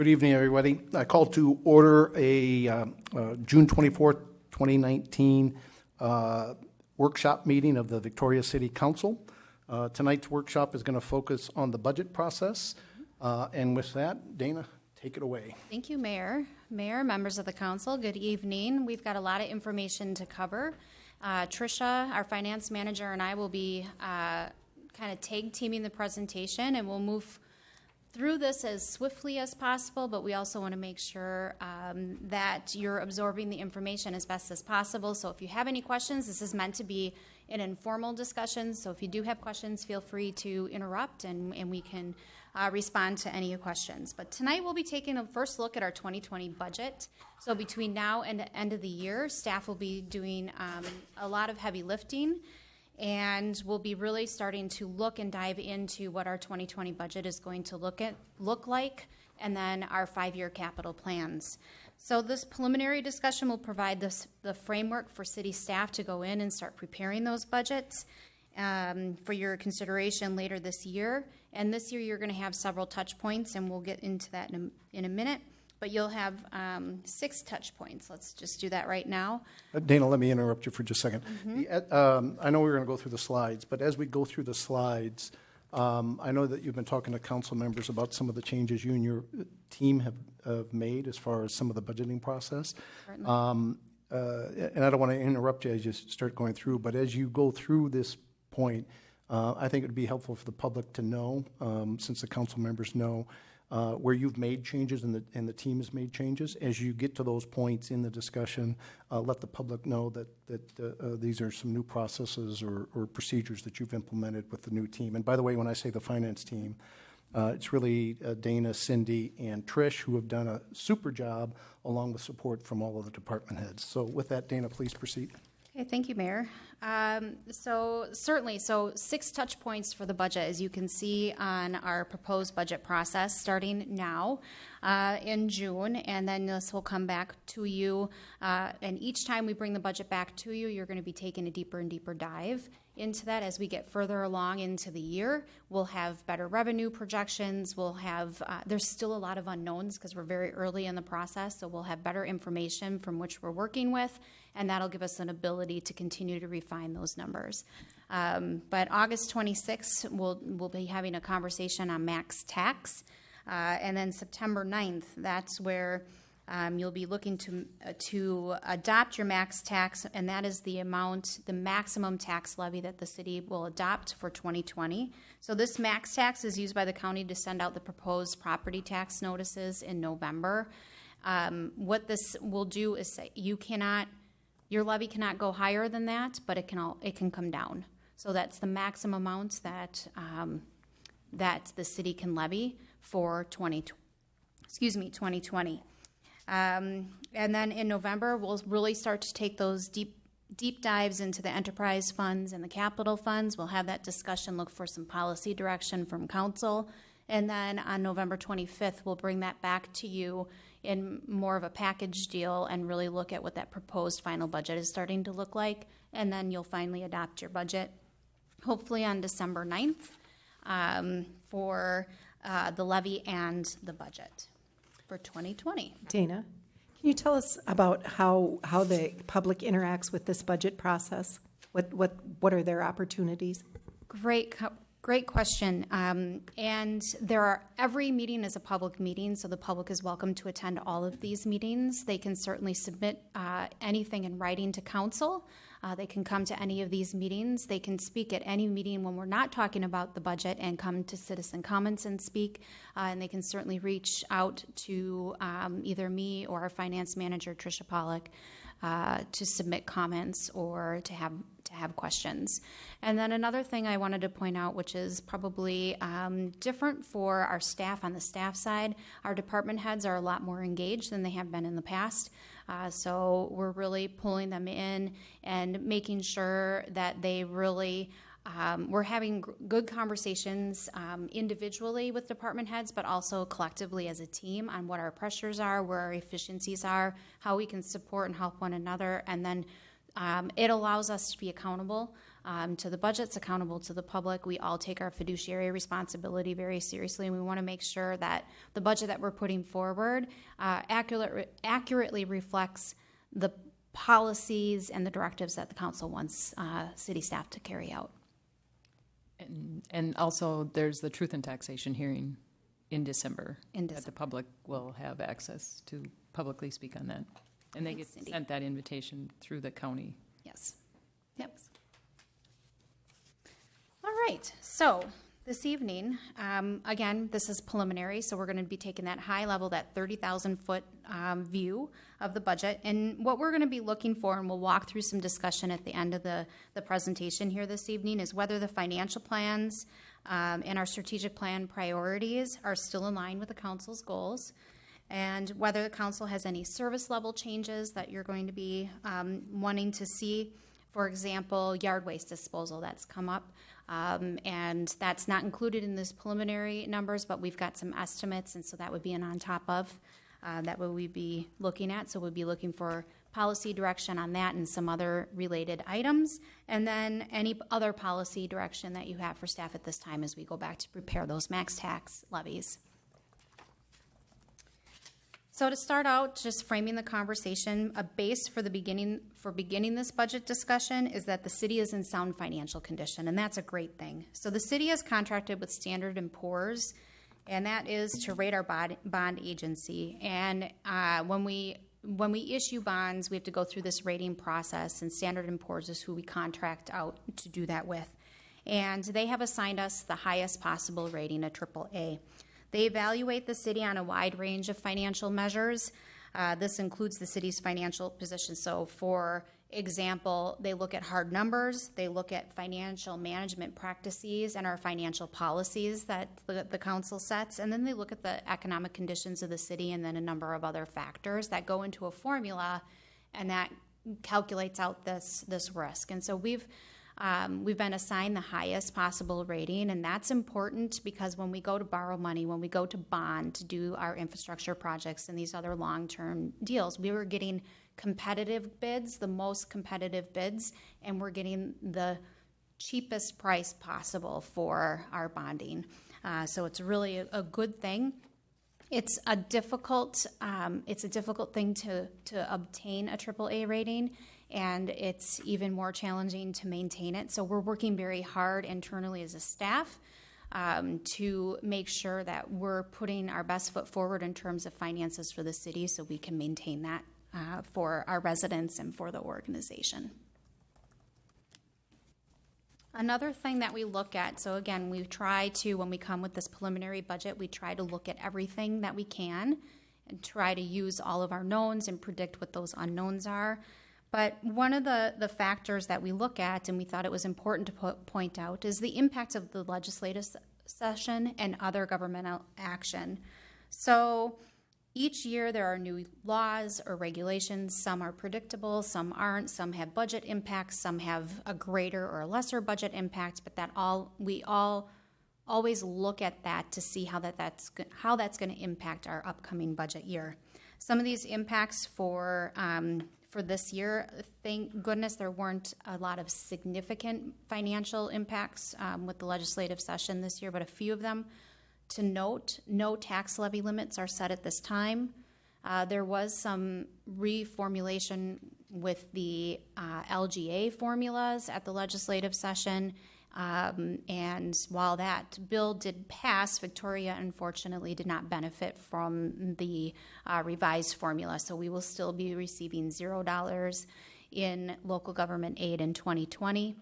Good evening, everybody. I call to order a June 24th, 2019 workshop meeting of the Victoria City Council. Tonight's workshop is going to focus on the budget process. And with that, Dana, take it away. Thank you, Mayor. Mayor, members of the council, good evening. We've got a lot of information to cover. Tricia, our finance manager, and I will be kind of tag teaming the presentation, and we'll move through this as swiftly as possible, but we also want to make sure that you're absorbing the information as best as possible. So if you have any questions, this is meant to be an informal discussion. So if you do have questions, feel free to interrupt and we can respond to any questions. But tonight we'll be taking a first look at our 2020 budget. So between now and the end of the year, staff will be doing a lot of heavy lifting. And we'll be really starting to look and dive into what our 2020 budget is going to look like, and then our 5-year capital plans. So this preliminary discussion will provide the framework for city staff to go in and start preparing those budgets for your consideration later this year. And this year you're going to have several touch points, and we'll get into that in a minute. But you'll have 6 touch points. Let's just do that right now. Dana, let me interrupt you for just a second. Mm-hmm. I know we're going to go through the slides, but as we go through the slides, I know that you've been talking to council members about some of the changes you and your team have made as far as some of the budgeting process. And I don't want to interrupt you as you start going through, but as you go through this point, I think it would be helpful for the public to know, since the council members know, where you've made changes and the team has made changes. As you get to those points in the discussion, let the public know that these are some new processes or procedures that you've implemented with the new team. And by the way, when I say the finance team, it's really Dana, Cindy, and Trish who have done a super job along with support from all of the department heads. So with that, Dana, please proceed. Okay, thank you, Mayor. So 6 touch points for the budget, as you can see on our proposed budget process, starting now in June, and then this will come back to you. And each time we bring the budget back to you, you're going to be taking a deeper and deeper dive into that. As we get further along into the year, we'll have better revenue projections. We'll have, there's still a lot of unknowns because we're very early in the process, so we'll have better information from which we're working with, and that'll give us an ability to continue to refine those numbers. But August 26th, we'll be having a conversation on max tax, and then September 9th, that's where you'll be looking to adopt your max tax, and that is the maximum tax levy that the city will adopt for 2020. So this max tax is used by the county to send out the proposed property tax notices in November. What this will do is say your levy cannot go higher than that, but it can come down. So that's the maximum amount that the city can levy for 2020. And then in November, we'll really start to take those deep dives into the enterprise funds and the capital funds. We'll have that discussion, look for some policy direction from council. And then on November 25th, we'll bring that back to you in more of a package deal and really look at what that proposed final budget is starting to look like. And then you'll finally adopt your budget, hopefully on December 9th, for the levy and the budget for 2020. Dana, can you tell us about how the public interacts with this budget process? What are their opportunities? Great question. And every meeting is a public meeting, so the public is welcome to attend all of these meetings. They can certainly submit anything in writing to council. They can come to any of these meetings. They can speak at any meeting when we're not talking about the budget and come to citizen comments and speak. And they can certainly reach out to either me or our finance manager, Tricia Pollock, to submit comments or to have questions. And then another thing I wanted to point out, which is probably different for our staff on the staff side, our department heads are a lot more engaged than they have been in the past. So we're really pulling them in and making sure that they really we're having good conversations individually with department heads, but also collectively as a team on what our pressures are, where our efficiencies are, how we can support and help one another, and then it allows us to be accountable to the budgets, accountable to the public. We all take our fiduciary responsibility very seriously, and we want to make sure that the budget that we're putting forward accurately reflects the policies and the directives that the council wants city staff to carry out. And also, there's the truth and taxation hearing in December. In That the December. public will have access to publicly speak on that. And they get Thanks, Cindy. sent that invitation through the county. Yes. Yep. All right. So this evening, again, this is preliminary, so we're going to be taking that high level, that 30,000-foot view of the budget. And what we're going to be looking for, and we'll walk through some discussion at the end of the presentation here this evening, is whether the financial plans and our strategic plan priorities are still in line with the council's goals, and whether the council has any service level changes that you're going to be wanting to see. For example, yard waste disposal, that's come up, and that's not included in this preliminary numbers, but we've got some estimates, and so that would be an on top of that what we'd be looking at. So we'd be looking for policy direction on that and some other related items, and then any other policy direction that you have for staff at this time as we go back to prepare those max tax levies. So to start out, just framing the conversation, a base for beginning this budget discussion is that the city is in sound financial condition, and that's a great thing. So the city has contracted with Standard & Poor's, and that is to rate our bond agency. And when we issue bonds, we have to go through this rating process, and Standard & Poor's is who we contract out to do that with. And they have assigned us the highest possible rating, a AAA. They evaluate the city on a wide range of financial measures. This includes the city's financial position. So, for example, they look at hard numbers, they look at financial management practices and our financial policies that the council sets, and then they look at the economic conditions of the city and then a number of other factors that go into a formula, and that calculates out this risk. And so we've been assigned the highest possible rating, and that's important because when we go to borrow money, when we go to bond to do our infrastructure projects and these other long-term deals, we were getting competitive bids, the most competitive bids, and we're getting the cheapest price possible for our bonding. So it's really a good thing. It's a difficult thing to obtain a AAA rating, and it's even more challenging to maintain it. So we're working very hard internally as a staff to make sure that we're putting our best foot forward in terms of finances for the city so we can maintain that for our residents and for the organization. Another thing that we look at, so again, we try to, when we come with this preliminary budget, we try to look at everything that we can and try to use all of our knowns and predict what those unknowns are. But one of the factors that we look at, and we thought it was important to point out, is the impact of the legislative session and other governmental action. So each year there are new laws or regulations. Some are predictable, some aren't. Some have budget impacts, some have a greater or a lesser budget impact. But we all always look at that to see how that's going to impact our upcoming budget year. Some of these impacts for this year, thank goodness there weren't a lot of significant financial impacts with the legislative session this year, but a few of them. To note, no tax levy limits are set at this time. There was some reformulation with the LGA formulas at the legislative session, and while that bill did pass, Victoria unfortunately did not benefit from the revised formula, so we will still be receiving $0 in local government aid in 2020.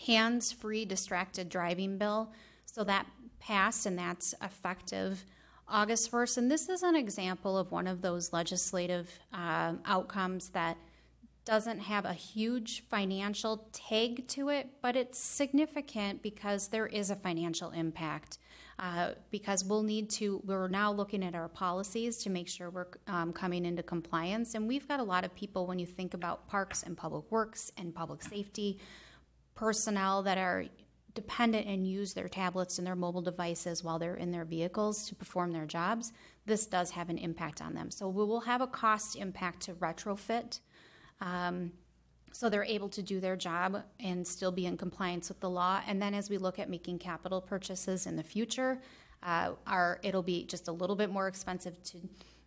Hands-free distracted driving bill, so that passed, and that's effective August 1st. And this is an example of one of those legislative outcomes that doesn't have a huge financial tag to it, but it's significant because there is a financial impact. Because we're now looking at our policies to make sure we're coming into compliance. And we've got a lot of people, when you think about parks and public works and public safety, personnel that are dependent and use their tablets and their mobile devices while they're in their vehicles to perform their jobs. This does have an impact on them. So we will have a cost impact to retrofit so they're able to do their job and still be in compliance with the law. And then as we look at making capital purchases in the future, it'll be just a little bit more expensive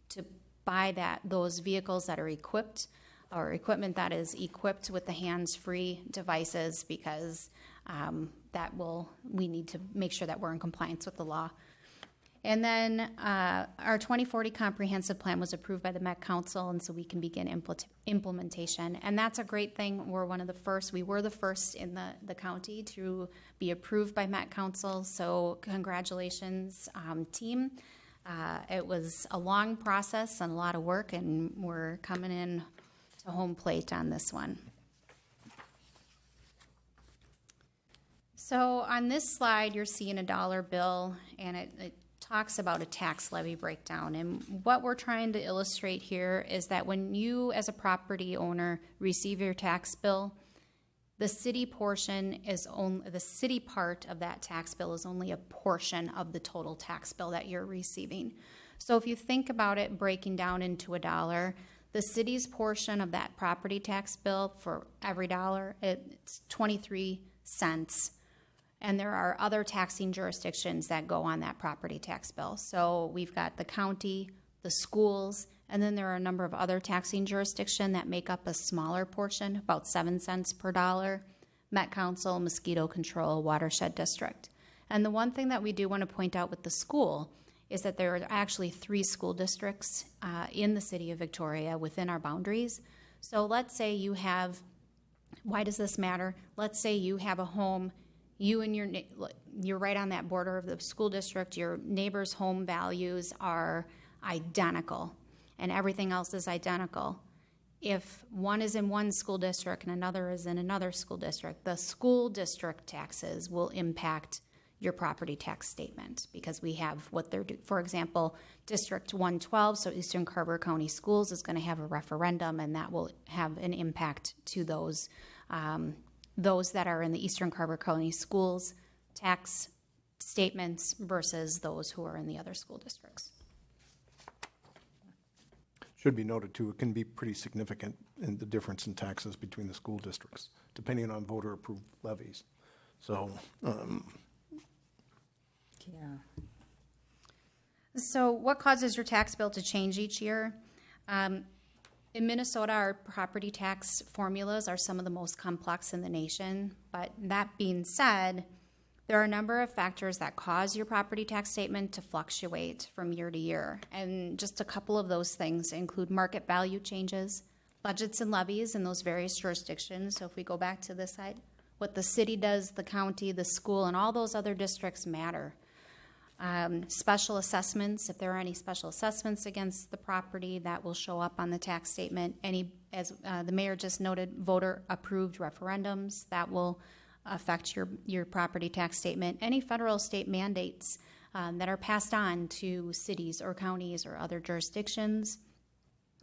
to buy those vehicles that are equipped, or equipment that is equipped with the hands-free devices, because we need to make sure that we're in compliance with the law. And then our 2040 comprehensive plan was approved by the Met Council, and so we can begin implementation. And that's a great thing. We were the first in the county to be approved by Met Council, so congratulations, team. It was a long process and a lot of work, and we're coming in to home plate on this one. So on this slide, you're seeing a dollar bill, and it talks about a tax levy breakdown. And what we're trying to illustrate here is that when you, as a property owner, receive your tax bill, the city the city part of that tax bill is only a portion of the total tax bill that you're receiving. So if you think about it breaking down into a dollar, the city's portion of that property tax bill for every dollar, it's 23 cents. And there are other taxing jurisdictions that go on that property tax bill. So we've got the county, the schools, and then there are a number of other taxing jurisdictions that make up a smaller portion, about 7 cents per dollar: Met Council, Mosquito Control, Watershed District. And the one thing that we do want to point out with the school is that there are actually 3 school districts in the city of Victoria within our boundaries. So let's say why does this matter? Let's say you have a home, you're right on that border of the school district, your neighbor's home values are identical, and everything else is identical. If one is in one school district and another is in another school district, the school district taxes will impact your property tax statement, because we have what they're doing. For example, District 112, so Eastern Carver County Schools, is going to have a referendum, and that will have an impact to those that are in the Eastern Carver County Schools tax statements versus those who are in the other school districts. Should be noted, too, it can be pretty significant in the difference in taxes between the school districts, depending on voter-approved levies. So, So what causes your tax bill to change each year? In Minnesota, our property tax formulas are some of the most complex in the nation. But that being said, there are a number of factors that cause your property tax statement to fluctuate from year to year. And just a couple of those things include market value changes, budgets and levies in those various jurisdictions. So if we go back to this side, what the city does, the county, the school, and all those other districts matter. Special assessments, if there are any special assessments against the property, that will show up on the tax statement. As the mayor just noted, voter-approved referendums, that will affect your property tax statement. Any federal state mandates that are passed on to cities or counties or other jurisdictions.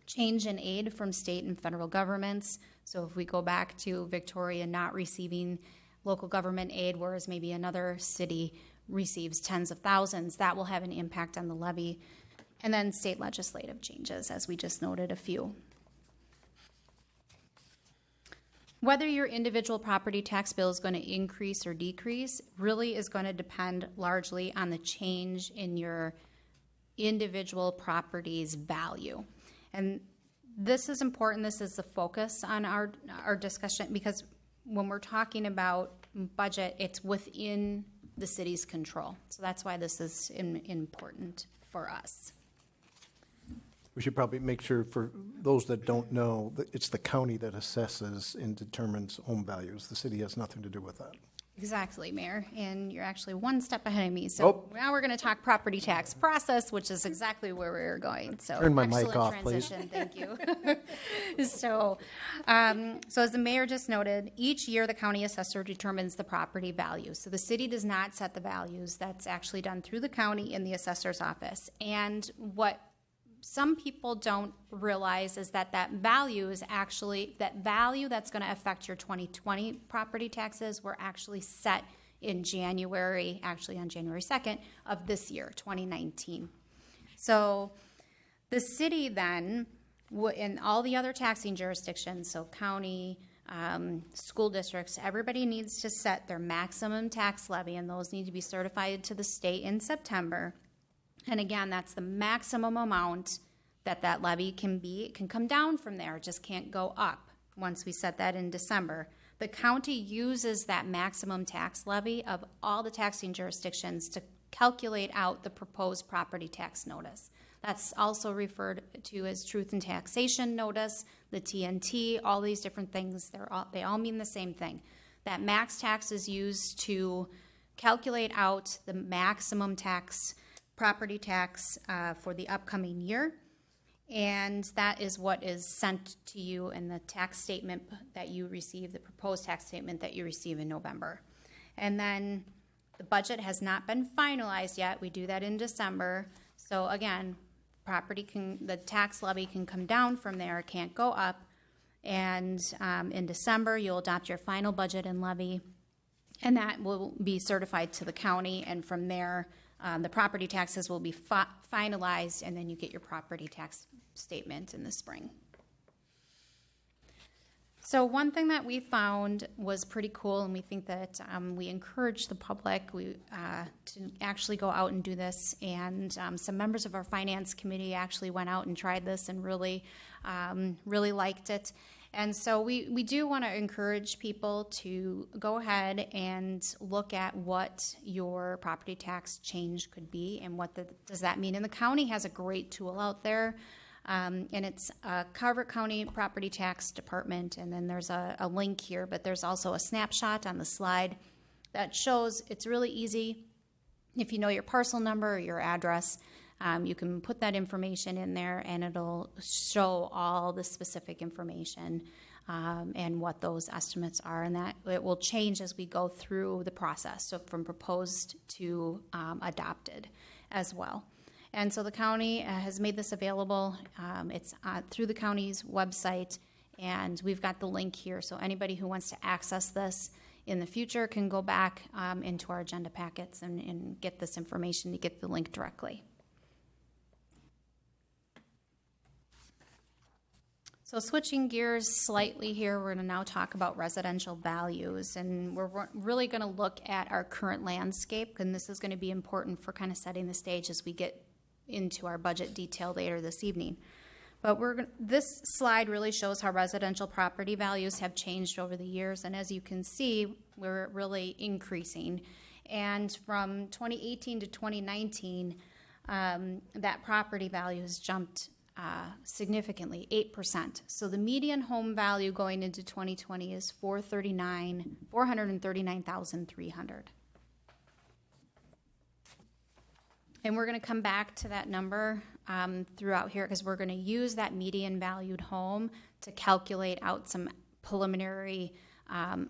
Change in aid from state and federal governments. So if we go back to Victoria not receiving local government aid, whereas maybe another city receives tens of thousands, that will have an impact on the levy. And then state legislative changes, as we just noted a few. Whether your individual property tax bill is going to increase or decrease really is going to depend largely on the change in your individual property's value. And this is important. This is the focus on our discussion, because when we're talking about budget, it's within the city's control. So that's why this is important for us. we should probably make sure, for those that don't know, that it's the county that assesses and determines home values. The city has nothing to do with that. Exactly, Mayor, and you're actually one step ahead of me. So now we're going to talk property tax process, which is exactly where we're going. So Turn my mic excellent off, please. transition. Thank you. So as the mayor just noted, each year the county assessor determines the property value. So the city does not set the values. That's actually done through the county in the assessor's office. And what some people don't realize is that value is actually, that value that's going to affect your 2020 property taxes were actually set in January, actually on January 2nd of this year, 2019. So the city then, in all the other taxing jurisdictions, so county, school districts, everybody needs to set their maximum tax levy, and those need to be certified to the state in September. And again, that's the maximum amount that levy can be. It can come down from there, it just can't go up once we set that in December. The county uses that maximum tax levy of all the taxing jurisdictions to calculate out the proposed property tax notice. That's also referred to as truth in taxation notice, the TNT, all these different things. They all mean the same thing. That max tax is used to calculate out the maximum tax, property tax for the upcoming year. And that is what is sent to you in the tax statement that you receive, the proposed tax statement that you receive in November. And then the budget has not been finalized yet. We do that in December. So again, the tax levy can come down from there, it can't go up. And in December, you'll adopt your final budget and levy, and that will be certified to the county. And from there, the property taxes will be finalized, and then you get your property tax statement in the spring. So one thing that we found was pretty cool, and we think that we encourage the public to actually go out and do this. And some members of our finance committee actually went out and tried this and really liked it. And so we do want to encourage people to go ahead and look at what your property tax change could be and what does that mean. And the county has a great tool out there. And it's Carver County Property Tax Department, and then there's a link here, but there's also a snapshot on the slide that shows it's really easy. If you know your parcel number or your address, you can put that information in there, and it'll show all the specific information and what those estimates are, and that it will change as we go through the process, so from proposed to adopted as well. And so the county has made this available. It's through the county's website, and we've got the link here. So anybody who wants to access this in the future can go back into our agenda packets and get this information to get the link directly. So switching gears slightly here, we're going to now talk about residential values, and we're really going to look at our current landscape, and this is going to be important for kind of setting the stage as we get into our budget detail later this evening. But this slide really shows how residential property values have changed over the years, and as you can see, we're really increasing. And from 2018 to 2019, that property value has jumped significantly, 8%. So the median home value going into 2020 is $439,300. And we're going to come back to that number throughout here because we're going to use that median valued home to calculate out some preliminary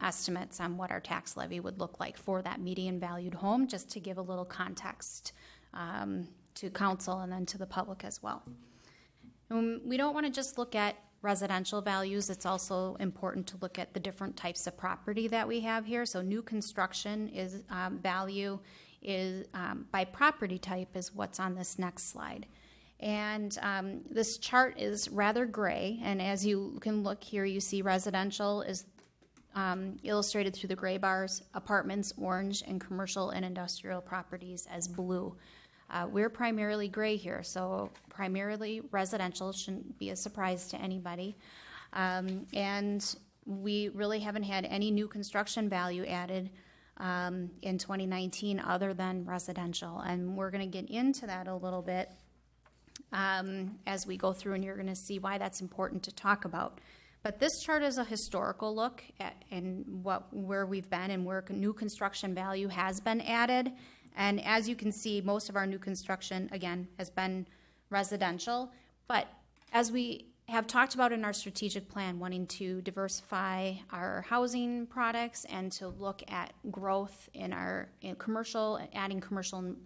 estimates on what our tax levy would look like for that median valued home, just to give a little context to council and then to the public as well. And we don't want to just look at residential values. It's also important to look at the different types of property that we have here. So new construction is value is by property type is what's on this next slide. And this chart is rather gray, and as you can look here, you see residential is illustrated through the gray bars, apartments orange, and commercial and industrial properties as blue. We're primarily gray here, so primarily residential shouldn't be a surprise to anybody. And we really haven't had any new construction value added in 2019 other than residential. And we're going to get into that a little bit as we go through, and you're going to see why that's important to talk about. But this chart is a historical look at where we've been and where new construction value has been added. And as you can see, most of our new construction, again, has been residential. But as we have talked about in our strategic plan, wanting to diversify our housing products and to look at growth in commercial, adding commercial and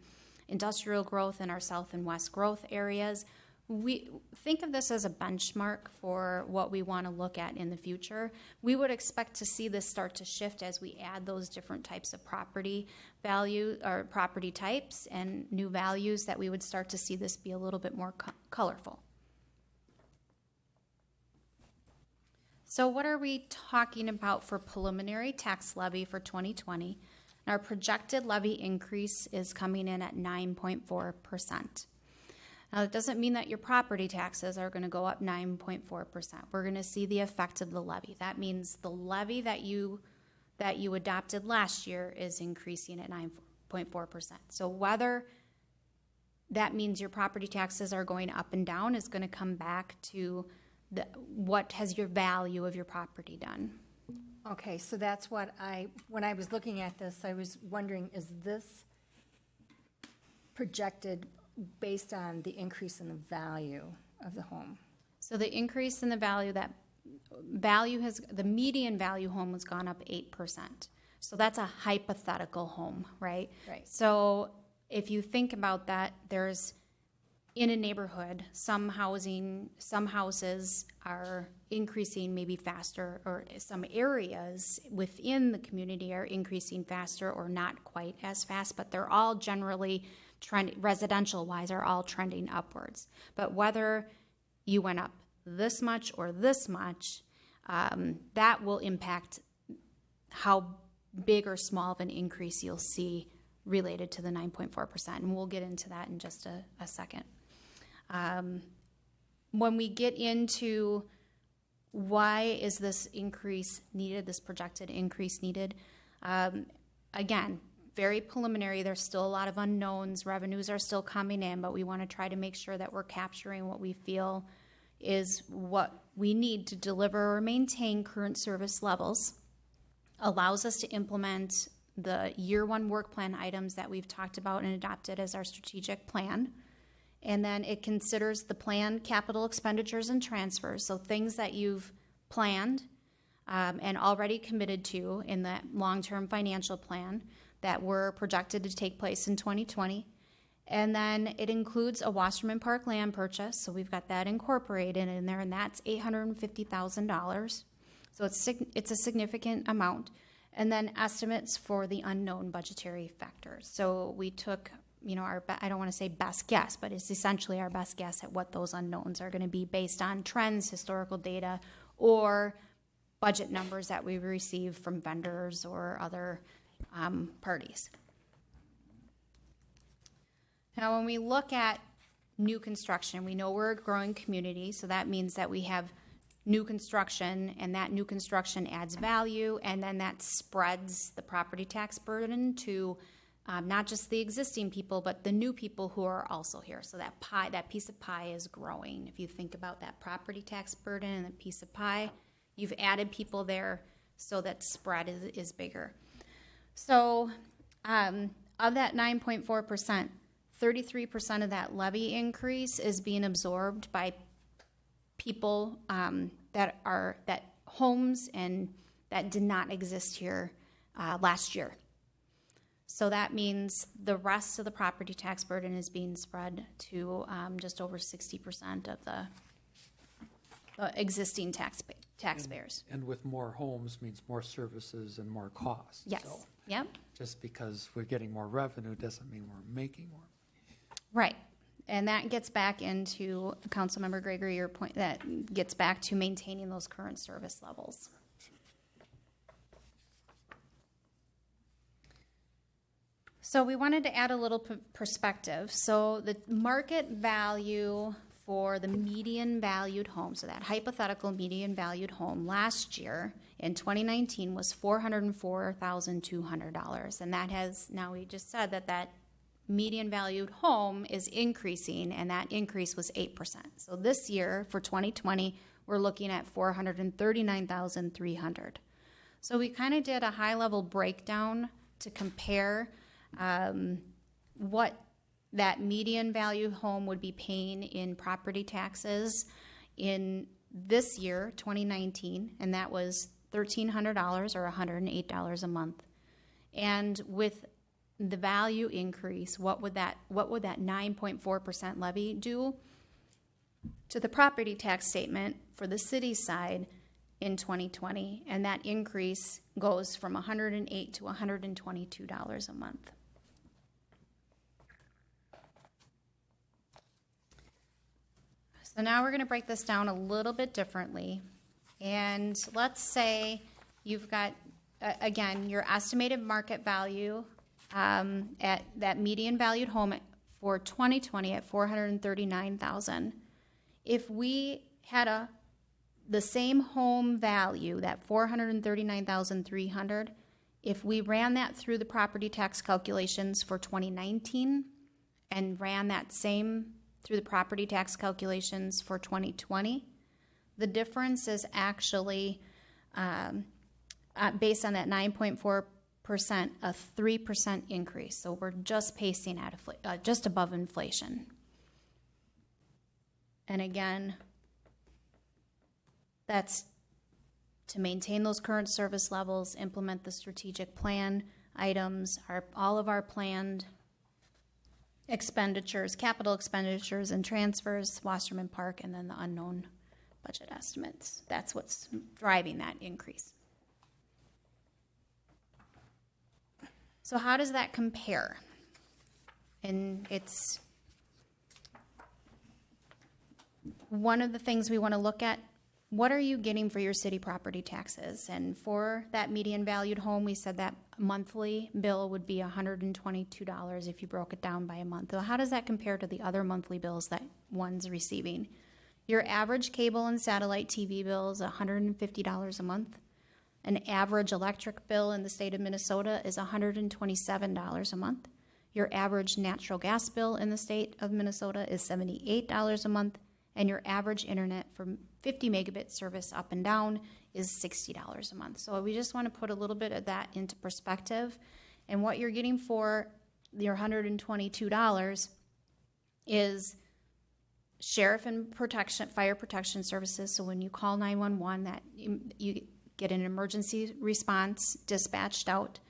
industrial growth in our south and west growth areas, we think of this as a benchmark for what we want to look at in the future. We would expect to see this start to shift as we add those different types of property value or property types and new values, that we would start to see this be a little bit more colorful. So what are we talking about for preliminary tax levy for 2020? Our projected levy increase is coming in at 9.4%. Now, it doesn't mean that your property taxes are going to go up 9.4%. We're going to see the effect of the levy. That means the levy that you adopted last year is increasing at 9.4%. So whether that means your property taxes are going up and down is going to come back to what has your value of your property done. Okay, so that's what when I was looking at this, I was wondering, is this projected based on the increase in the value of the home? So the increase in the value, the median value home has gone up 8%. So that's a hypothetical home, right? Right. So if you think about that, there's in a neighborhood, some houses are increasing maybe faster, or some areas within the community are increasing faster or not quite as fast, but they're all generally residential-wise, are all trending upwards. But whether you went up this much or this much, that will impact how big or small of an increase you'll see related to the 9.4%. And we'll get into that in just a second. When we get into why is this increase needed, this projected increase needed, again, very preliminary. There's still a lot of unknowns. Revenues are still coming in, but we want to try to make sure that we're capturing what we feel is what we need to deliver or maintain current service levels. Allows us to implement the year one work plan items that we've talked about and adopted as our strategic plan. And then it considers the planned capital expenditures and transfers, so things that you've planned and already committed to in that long-term financial plan that were projected to take place in 2020. And then it includes a Wasserman Park land purchase, so we've got that incorporated in there, and that's $850,000. So it's a significant amount. And then estimates for the unknown budgetary factors. So we took, I don't want to say best guess, but it's essentially our best guess at what those unknowns are going to be based on trends, historical data, or budget numbers that we receive from vendors or other parties. Now, when we look at new construction, we know we're a growing community, so that means that we have new construction, and that new construction adds value, and then that spreads the property tax burden to not just the existing people, but the new people who are also here. So that piece of pie is growing. If you think about that property tax burden and the piece of pie, you've added people there, so that spread is bigger. So of that 9.4%, 33% of that levy increase is being absorbed by people that homes and that did not exist here last year. So that means the rest of the property tax burden is being spread to just over 60% of the existing taxpayers. And with more homes means more services and more costs. Yes. So Yep. just because we're getting more revenue doesn't mean we're making more. Right. And that gets back into, Councilmember Gregory, your point, that gets back to maintaining those current service levels. So we wanted to add a little perspective. So the market value for the median valued home, so that hypothetical median valued home last year in 2019 was $404,200. And that has, now we just said that median valued home is increasing, and that increase was 8%. So this year, for 2020, we're looking at $439,300. So we kind of did a high-level breakdown to compare what that median value home would be paying in property taxes in this year, 2019, and that was $1,300 or $108 a month. And with the value increase, what would that 9.4% levy do to the property tax statement for the city side in 2020? And that increase goes from $108 to $122 a month. So now we're going to break this down a little bit differently. And let's say you've got, again, your estimated market value at that median valued home for 2020 at $439,000. If we had the same home value, that $439,300, if we ran that through the property tax calculations for 2019 and ran that same through the property tax calculations for 2020, the difference is actually, based on that 9.4%, a 3% increase. So we're just pacing at just above inflation. And again, that's to maintain those current service levels, implement the strategic plan items, all of our planned expenditures, capital expenditures and transfers, Wasserman Park, and then the unknown budget estimates. That's what's driving that increase. So how does that compare? And it's one of the things we want to look at. What are you getting for your city property taxes? And for that median valued home, we said that monthly bill would be $122 if you broke it down by a month. So how does that compare to the other monthly bills that one's receiving? Your average cable and satellite TV bill is $150 a month. An average electric bill in the state of Minnesota is $127 a month. Your average natural gas bill in the state of Minnesota is $78 a month. And your average internet for 50 megabit service up and down is $60 a month. So we just want to put a little bit of that into perspective. And what you're getting for your $122 is sheriff and fire protection services. So when you call 911, that you get an emergency response dispatched out.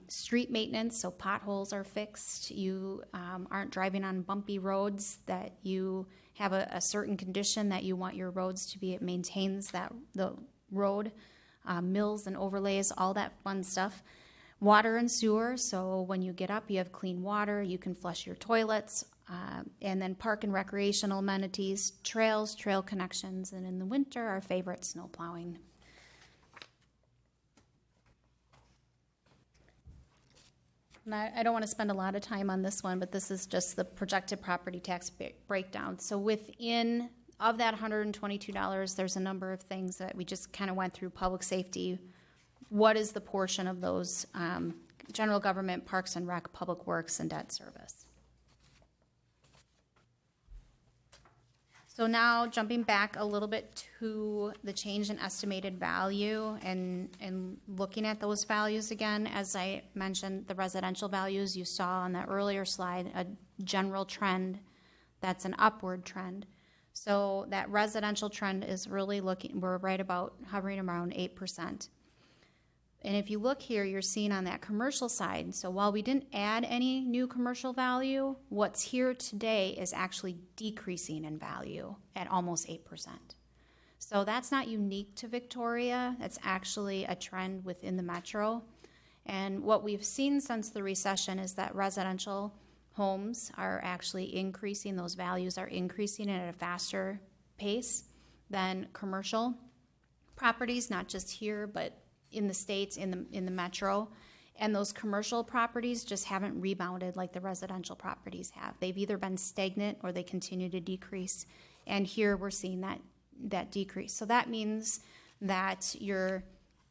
Street maintenance, so potholes are fixed. You aren't driving on bumpy roads, that you have a certain condition that you want your roads to be. It maintains the road, mills and overlays, all that fun stuff. Water and sewer, so when you get up, you have clean water, you can flush your toilets, and then park and recreational amenities, trails, trail connections, and in the winter, our favorite, snow plowing. And I don't want to spend a lot of time on this one, but this is just the projected property tax breakdown. So within of that $122, there's a number of things that we just kind of went through. Public safety, what is the portion of those? General government, parks and rec, public works, and debt service. So now jumping back a little bit to the change in estimated value and looking at those values again, as I mentioned, the residential values you saw on that earlier slide, a general trend that's an upward trend. So that residential trend is really we're right about hovering around 8%. And if you look here, you're seeing on that commercial side, so while we didn't add any new commercial value, what's here today is actually decreasing in value at almost 8%. So that's not unique to Victoria. That's actually a trend within the metro. And what we've seen since the recession is that residential homes are actually increasing. Those values are increasing at a faster pace than commercial properties, not just here, but in the states, in the metro. And those commercial properties just haven't rebounded like the residential properties have. They've either been stagnant or they continue to decrease. And here we're seeing that decrease. So that means that your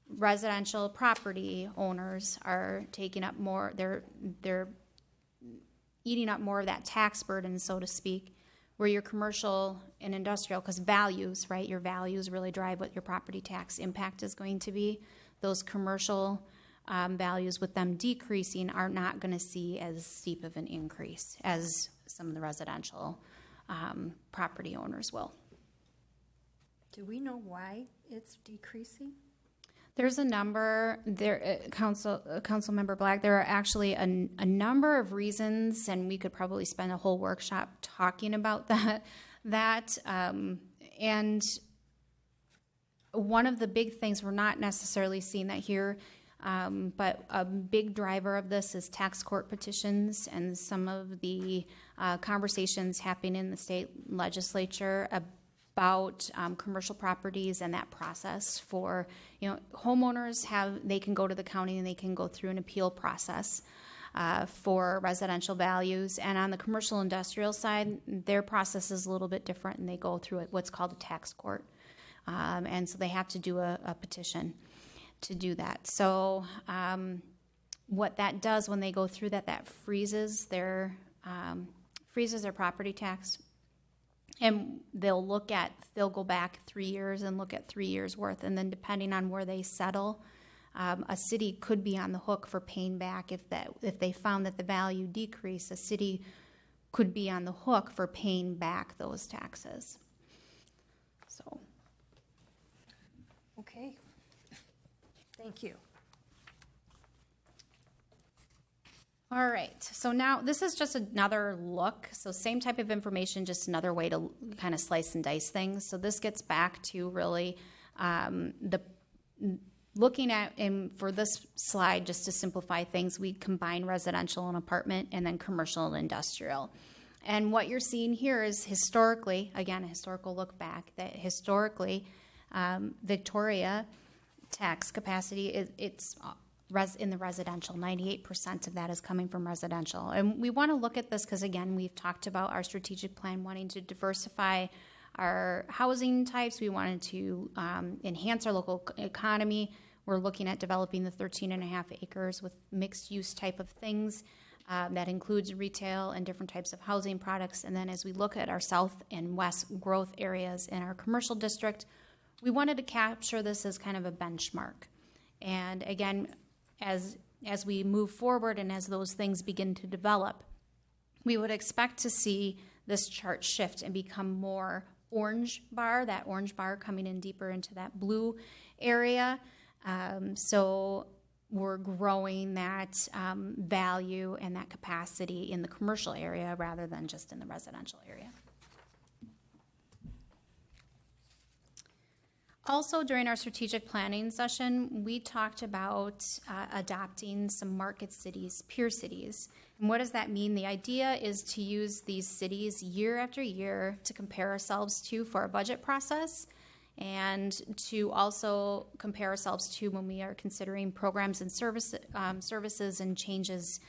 residential property owners are taking up more, they're eating up more of that tax burden, so to speak, where your commercial and industrial, because values, right, your values really drive what your property tax impact is going to be. Those commercial values, with them decreasing, are not going to see as steep of an increase as some of the residential property owners will. Do we know why it's decreasing? There's a number there, Council Member Black. There are actually a number of reasons, and we could probably spend a whole workshop talking about that. And one of the big things, we're not necessarily seeing that here, but a big driver of this is tax court petitions and some of the conversations happening in the state legislature about commercial properties and that process for, homeowners they can go to the county and they can go through an appeal process for residential values. And on the commercial industrial side, their process is a little bit different, and they go through what's called a tax court. And so they have to do a petition to do that. So what that does when they go through that freezes their property tax. And they'll go back 3 years and look at 3 years worth. And then depending on where they settle, a city could be on the hook for paying back if they found that the value decreased. A city could be on the hook for paying back those taxes. So, Okay. Thank you. all right. So now this is just another look. So same type of information, just another way to kind of slice and dice things. So this gets back to really looking at, and for this slide, just to simplify things, we combine residential and apartment and then commercial and industrial. And what you're seeing here is historically, again, a historical look back, that historically Victoria tax capacity, it's in the residential. 98% of that is coming from residential. And we want to look at this because, again, we've talked about our strategic plan wanting to diversify our housing types. We wanted to enhance our local economy. We're looking at developing the 13.5 acres with mixed use type of things. That includes retail and different types of housing products. And then as we look at our south and west growth areas in our commercial district, we wanted to capture this as kind of a benchmark. And again, as we move forward and as those things begin to develop, we would expect to see this chart shift and become more orange bar, that orange bar coming in deeper into that blue area. So we're growing that value and that capacity in the commercial area rather than just in the residential area. Also, during our strategic planning session, we talked about adopting some market cities, peer cities. And what does that mean? The idea is to use these cities year after year to compare ourselves to for our budget process, and to also compare ourselves to when we are considering programs and services and changes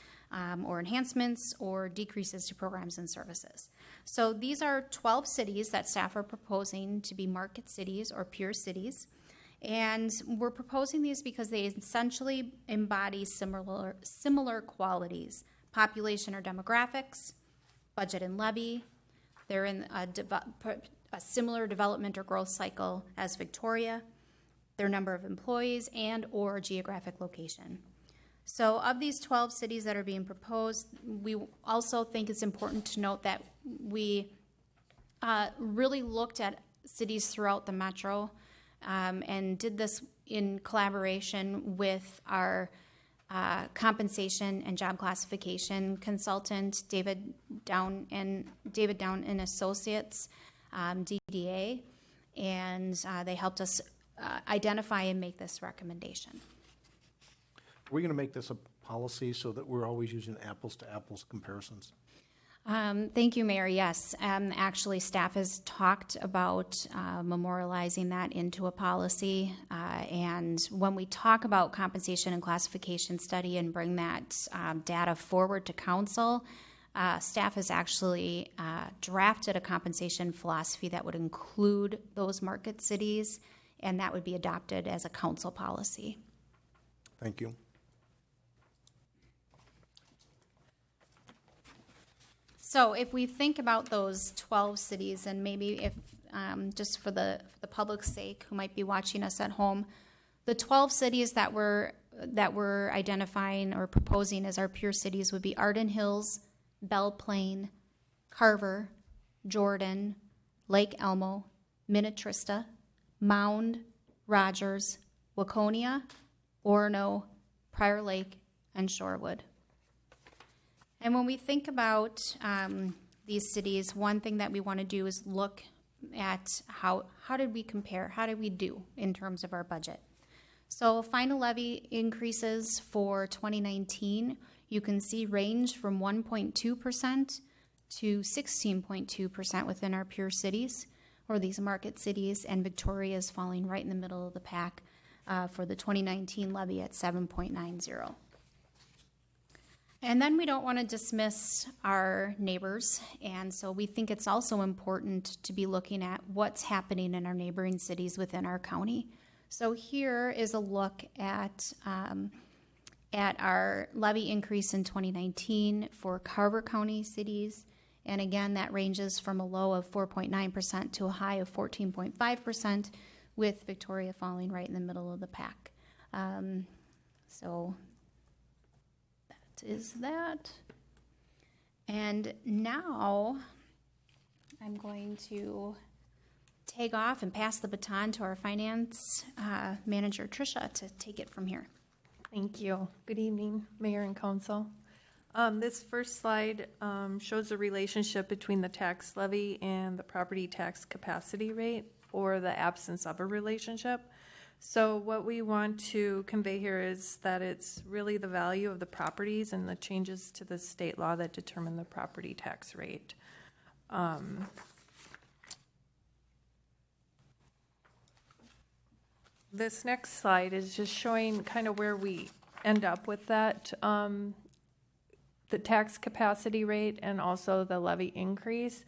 or enhancements or decreases to programs and services. So these are 12 cities that staff are proposing to be market cities or pure cities. And we're proposing these because they essentially embody similar qualities: population or demographics, budget and levy. They're in a similar development or growth cycle as Victoria, their number of employees, and or geographic location. So of these 12 cities that are being proposed, we also think it's important to note that we really looked at cities throughout the metro and did this in collaboration with our compensation and job classification consultant, David Down and Associates, DDA, and they helped us identify and make this recommendation. We're going to make this a policy so that we're always using apples to apples comparisons. Thank you, Mayor. Yes, actually, staff has talked about memorializing that into a policy. And when we talk about compensation and classification study and bring that data forward to council, staff has actually drafted a compensation philosophy that would include those market cities, and that would be adopted as a council policy. Thank you. So if we think about those 12 cities, and maybe if, just for the public's sake who might be watching us at home, the 12 cities that we're identifying or proposing as our pure cities would be Arden Hills, Belle Plaine, Carver, Jordan, Lake Elmo, Minnetrista, Mound, Rogers, Waconia, Orono, Prior Lake, and Shorewood. And when we think about these cities, one thing that we want to do is look at how did we compare, how did we do in terms of our budget. So final levy increases for 2019, you can see range from 1.2% to 16.2% within our pure cities. or these market cities, and Victoria is falling right in the middle of the pack for the 2019 levy at 7.90. And then we don't want to dismiss our neighbors, and so we think it's also important to be looking at what's happening in our neighboring cities within our county. So here is a look at our levy increase in 2019 for Carver County cities. And again, that ranges from a low of 4.9% to a high of 14.5%, with Victoria falling right in the middle of the pack. So that is that. And now I'm going to take off and pass the baton to our finance manager, Tricia, to take it from here. Thank you. Good evening, Mayor and Council. This first slide shows the relationship between the tax levy and the property tax capacity rate, or the absence of a relationship. So what we want to convey here is that it's really the value of the properties and the changes to the state law that determine the property tax rate. This next slide is just showing kind of where we end up with that, the tax capacity rate and also the levy increase.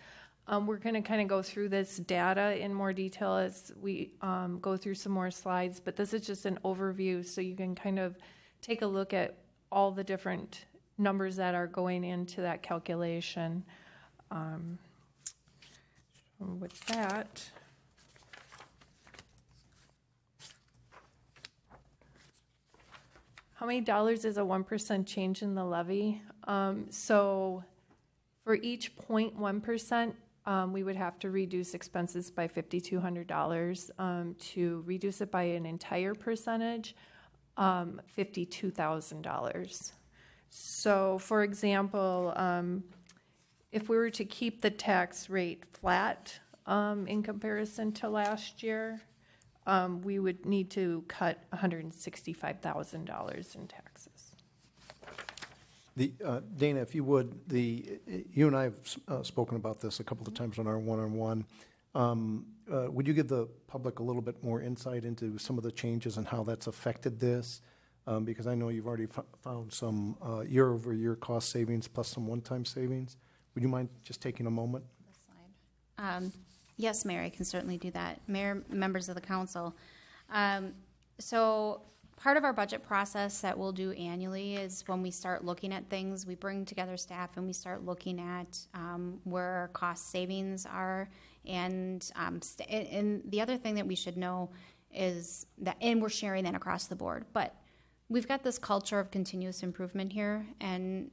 We're going to kind of go through this data in more detail as we go through some more slides, but this is just an overview so you can kind of take a look at all the different numbers that are going into that calculation. With that, how many dollars is a 1% change in the levy? So for each 0.1%, we would have to reduce expenses by $5,200. To reduce it by an entire percentage, $52,000. So, for example, if we were to keep the tax rate flat in comparison to last year, we would need to cut $165,000 in taxes. Dana, if you would, you and I have spoken about this a couple of times on our one-on-one. Would you give the public a little bit more insight into some of the changes and how that's affected this? Because I know you've already found some year-over-year cost savings plus some one-time savings. Would you mind just taking a moment? Yes, Mayor, I can certainly do that. Mayor, members of the council. So part of our budget process that we'll do annually is when we start looking at things, we bring together staff and we start looking at where our cost savings are. And the other thing that we should know is that, and we're sharing that across the board, but we've got this culture of continuous improvement here, and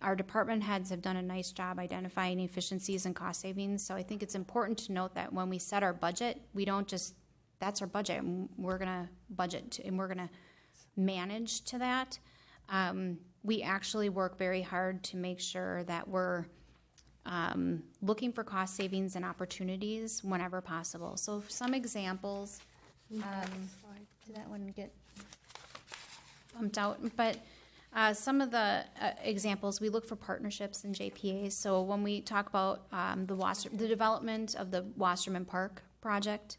our department heads have done a nice job identifying efficiencies and cost savings. So I think it's important to note that when we set our budget, we don't just, that's our budget, and we're going to budget to, and we're going to manage to that. We actually work very hard to make sure that we're looking for cost savings and opportunities whenever possible. So some examples, did that one get bumped out? But some of the examples, we look for partnerships and JPAs. So when we talk about the development of the Wasserman Park project,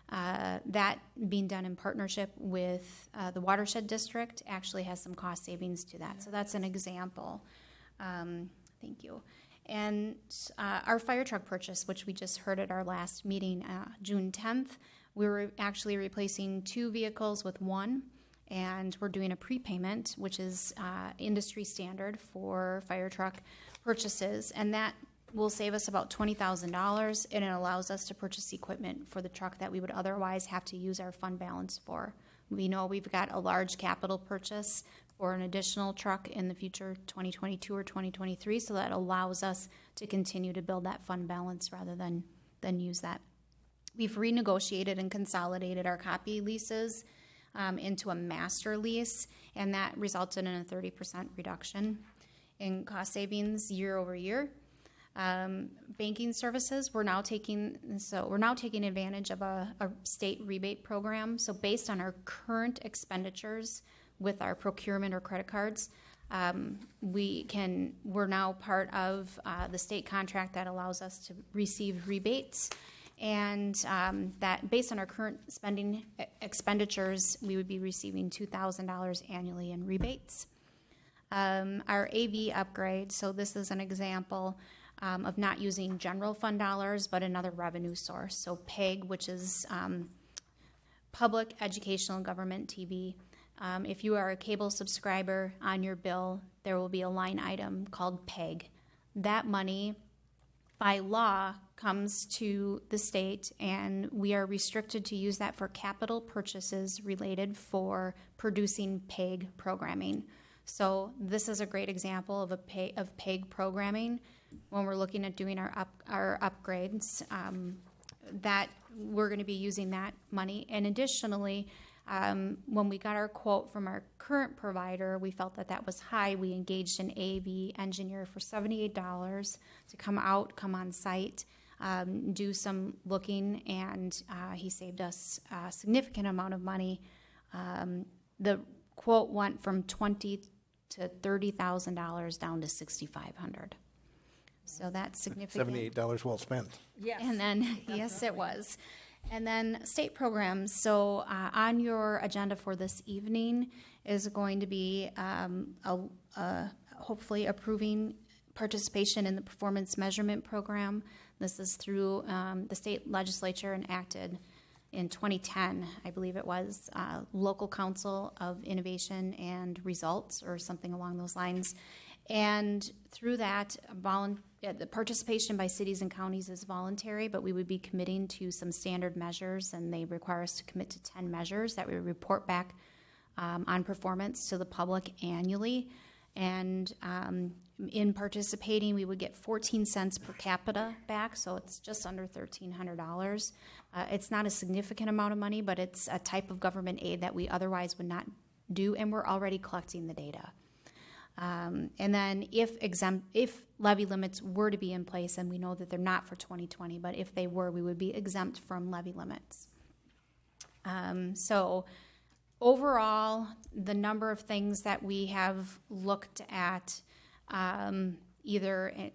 that being done in partnership with the Watershed District actually has some cost savings to that. So that's an example. Thank you. And our fire truck purchase, which we just heard at our last meeting, June 10th, we were actually replacing 2 vehicles with 1. And we're doing a prepayment, which is industry standard for fire truck purchases, and that will save us about $20,000, and it allows us to purchase equipment for the truck that we would otherwise have to use our fund balance for. We know we've got a large capital purchase for an additional truck in the future, 2022 or 2023, so that allows us to continue to build that fund balance rather than use that. We've renegotiated and consolidated our copy leases into a master lease, and that resulted in a 30% reduction in cost savings year over year. Banking services, we're now taking advantage of a state rebate program. So based on our current expenditures with our procurement or credit cards, we're now part of the state contract that allows us to receive rebates. And that, based on our current spending expenditures, we would be receiving $2,000 annually in rebates. Our AV upgrade, so this is an example of not using general fund dollars, but another revenue source. So PEG, which is Public Educational Government TV. If you are a cable subscriber, on your bill, there will be a line item called PEG. That money, by law, comes to the state, and we are restricted to use that for capital purchases related for producing PEG programming. So this is a great example of PEG programming when we're looking at doing our upgrades, that we're going to be using that money. And additionally, when we got our quote from our current provider, we felt that that was high. We engaged an AV engineer for $78 to come on site, do some looking, and he saved us a significant amount of money. The quote went from $20,000 to $30,000 down to $6,500. So that's significant. $78 well spent. Yes. And then, yes, it was. And then state programs. So on your agenda for this evening is going to be hopefully approving participation in the performance measurement program. This is through the state legislature enacted in 2010, I believe it was, Local Council of Innovation and Results, or something along those lines. And through that, the participation by cities and counties is voluntary, but we would be committing to some standard measures, and they require us to commit to 10 measures that we report back on performance to the public annually. And in participating, we would get 14 cents per capita back, so it's just under $1,300. It's not a significant amount of money, but it's a type of government aid that we otherwise would not do, and we're already collecting the data. And then if levy limits were to be in place, and we know that they're not for 2020, but if they were, we would be exempt from levy limits. So overall, the number of things that we have looked at either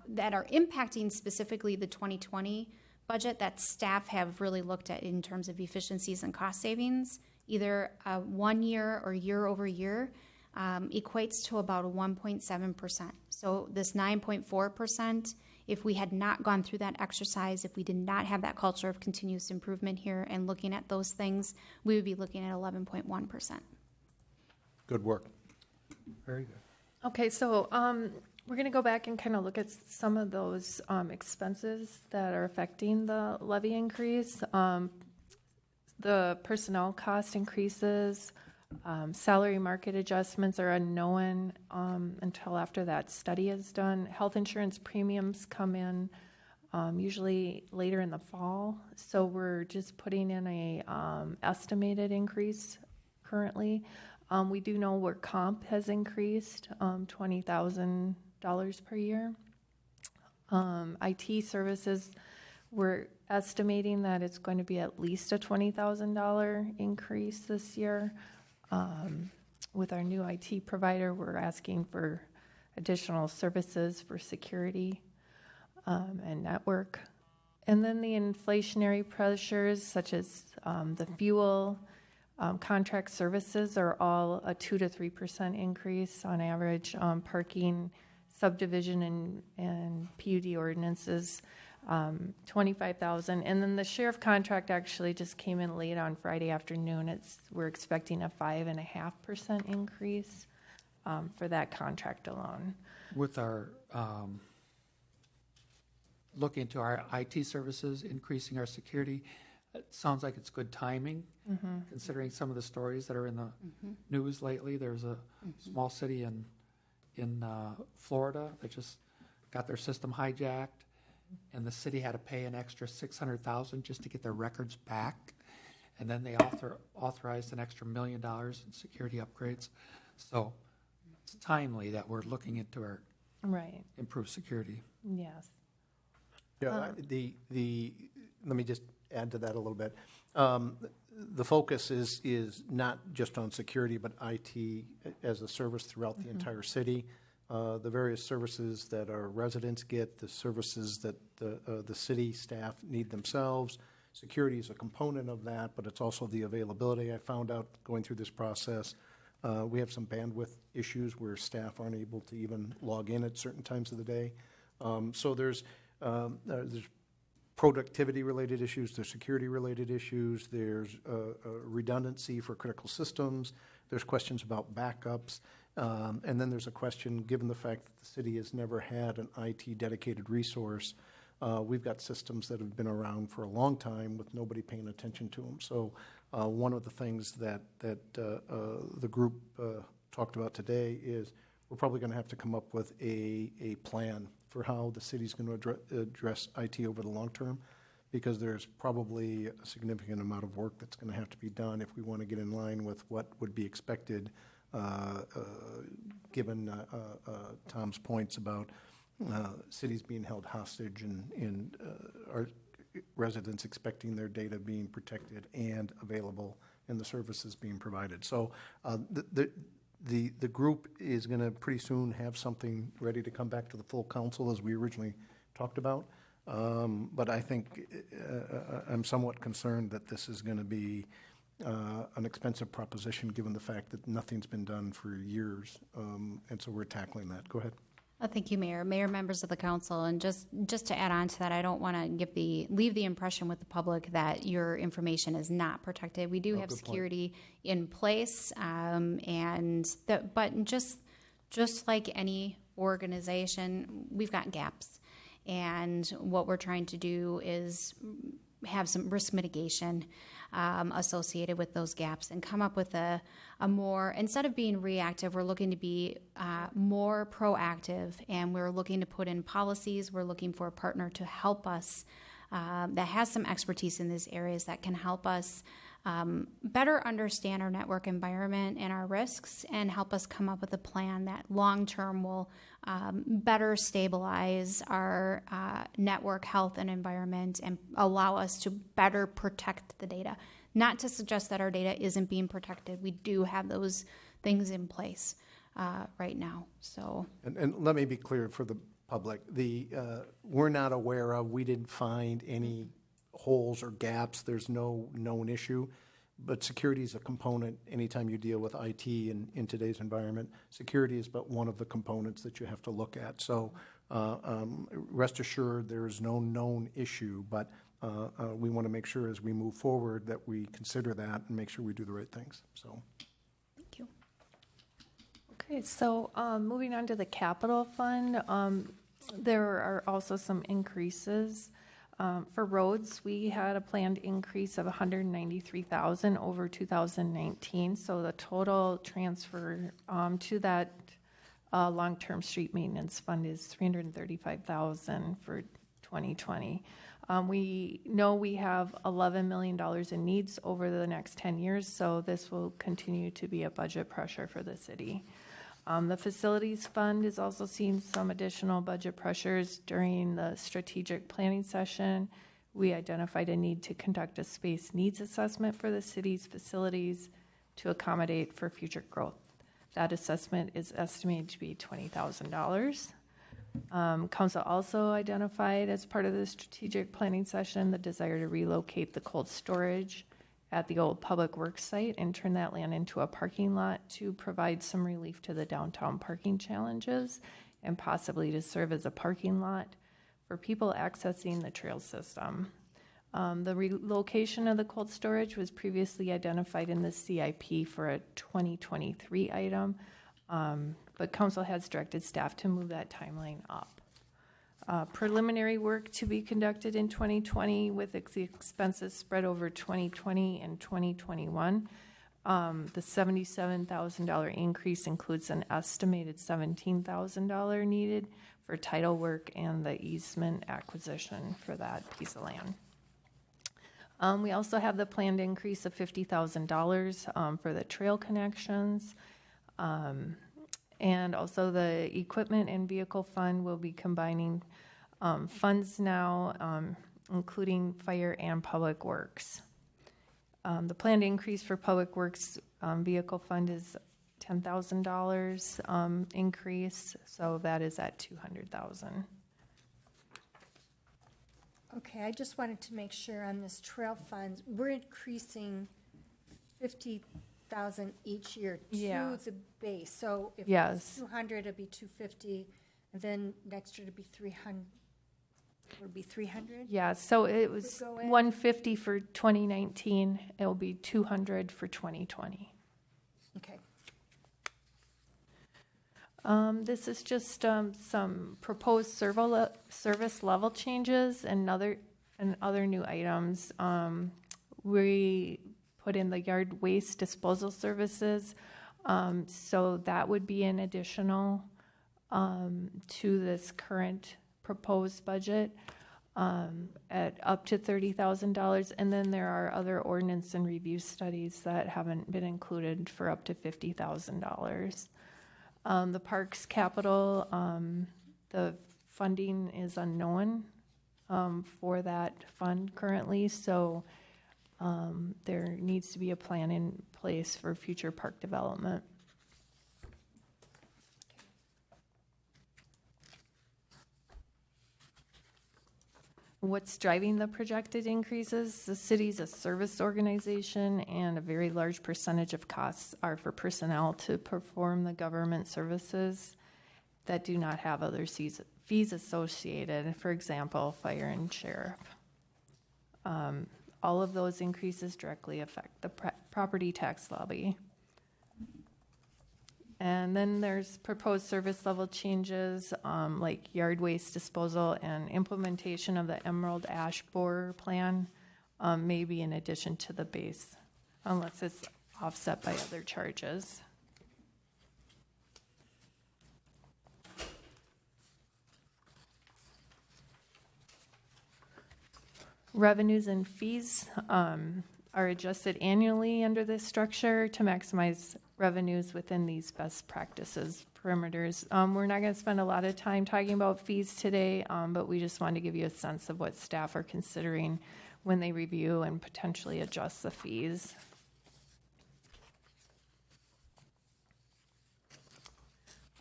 that are impacting specifically the 2020 budget that staff have really looked at in terms of efficiencies and cost savings, either 1 year or year over year, equates to about a 1.7%. So this 9.4%, if we had not gone through that exercise, if we did not have that culture of continuous improvement here and looking at those things, we would be looking at 11.1%. Good work. Very good. Okay, so we're going to go back and kind of look at some of those expenses that are affecting the levy increase. The personnel cost increases, salary market adjustments are unknown until after that study is done. Health insurance premiums come in usually later in the fall, so we're just putting in a estimated increase currently. We do know where comp has increased, $20,000 per year. IT services, we're estimating that it's going to be at least a $20,000 increase this year. With our new IT provider, we're asking for additional services for security and network. And then the inflationary pressures, such as the fuel, contract services, are all a 2 to 3% increase on average. Parking, subdivision, and PUD ordinances, $25,000. And then the sheriff contract actually just came in late on Friday afternoon. We're expecting a 5.5% increase for that contract alone. With our look into our IT services, increasing our security, it sounds like it's good timing, considering some of the stories that are in the news lately. There's a small city in Florida that just got their system hijacked, and the city had to pay an extra $600,000 just to get their records back, and then they authorized an extra $1 million in security upgrades. So it's timely that we're looking into our improved security. Yes. Yeah, let me just add to that a little bit. The focus is not just on security, but IT as a service throughout the entire city. the various services that our residents get, the services that the city staff need themselves. Security is a component of that, but it's also the availability. I found out going through this process, we have some bandwidth issues where staff aren't able to even log in at certain times of the day. So there's productivity-related issues, there's security-related issues, there's redundancy for critical systems, there's questions about backups, and then there's a question, given the fact that the city has never had an IT dedicated resource, we've got systems that have been around for a long time with nobody paying attention to them. So one of the things that the group talked about today is we're probably going to have to come up with a plan for how the city's going to address IT over the long term, because there's probably a significant amount of work that's going to have to be done if we want to get in line with what would be expected, given Tom's points about cities being held hostage and our residents expecting their data being protected and available and the services being provided. So the group is going to pretty soon have something ready to come back to the full council as we originally talked about. But I think I'm somewhat concerned that this is going to be an expensive proposition given the fact that nothing's been done for years. And so we're tackling that. Go ahead. Thank you, Mayor. Mayor, members of the council, and just to add on to that, I don't want to leave the impression with the public that your information is not protected. We do have security in place, but just like any organization, we've got gaps, and what we're trying to do is have some risk mitigation associated with those gaps and come up with a more, instead of being reactive, we're looking to be more proactive, and we're looking to put in policies. We're looking for a partner to help us that has some expertise in these areas that can help us better understand our network environment and our risks, and help us come up with a plan that long-term will better stabilize our network health and environment and allow us to better protect the data. Not to suggest that our data isn't being protected. We do have those things in place right now. So, and let me be clear for the public. We're not aware of, we didn't find any holes or gaps. There's no known issue. But security is a component anytime you deal with IT in today's environment. Security is but one of the components that you have to look at. So rest assured there is no known issue, but we want to make sure as we move forward that we consider that and make sure we do the right things. So, thank you. Okay, so moving on to the capital fund, there are also some increases. For roads, we had a planned increase of $193,000 over 2019. So the total transfer to that long-term street maintenance fund is $335,000 for 2020. We know we have $11 million in needs over the next 10 years, so this will continue to be a budget pressure for the city. The facilities fund is also seeing some additional budget pressures. During the strategic planning session, we identified a need to conduct a space needs assessment for the city's facilities to accommodate for future growth. That assessment is estimated to be $20,000. Council also identified as part of the strategic planning session the desire to relocate the cold storage at the old Public Works site and turn that land into a parking lot to provide some relief to the downtown parking challenges and possibly to serve as a parking lot for people accessing the trail system. The relocation of the cold storage was previously identified in the CIP for a 2023 item, but council has directed staff to move that timeline up. Preliminary work to be conducted in 2020 with the expenses spread over 2020 and 2021. The $77,000 increase includes an estimated $17,000 needed for title work and the easement acquisition for that piece of land. We also have the planned increase of $50,000 for the trail connections. And also the equipment and vehicle fund will be combining funds now, including fire and public works. The planned increase for public works vehicle fund is $10,000 increase, so that is at $200,000. Okay, I just wanted to make sure on this trail funds, we're increasing 50,000 each year Yeah. to the base. So if Yes. it's 200, it'd be 250, and then next year it'd be 300. Would it be 300? Yeah, so it was go in? 150 for 2019. It'll be 200 for 2020. Okay. This is just some proposed service level changes and other new items. We put in the yard waste disposal services, so that would be an additional to this current proposed budget at up to $30,000. And then there are other ordinance and review studies that haven't been included for up to $50,000. The parks capital, the funding is unknown for that fund currently, so there needs to be a plan in place for future park development. What's driving the projected increases? The city's a service organization, and a very large percentage of costs are for personnel to perform the government services that do not have other fees associated, for example, fire and sheriff. All of those increases directly affect the property tax levy. And then there's proposed service level changes, like yard waste disposal and implementation of the Emerald Ash Borer plan, maybe in addition to the base, unless it's offset by other charges. Revenues and fees are adjusted annually under this structure to maximize revenues within these best practices perimeters. We're not going to spend a lot of time talking about fees today, but we just wanted to give you a sense of what staff are considering when they review and potentially adjust the fees.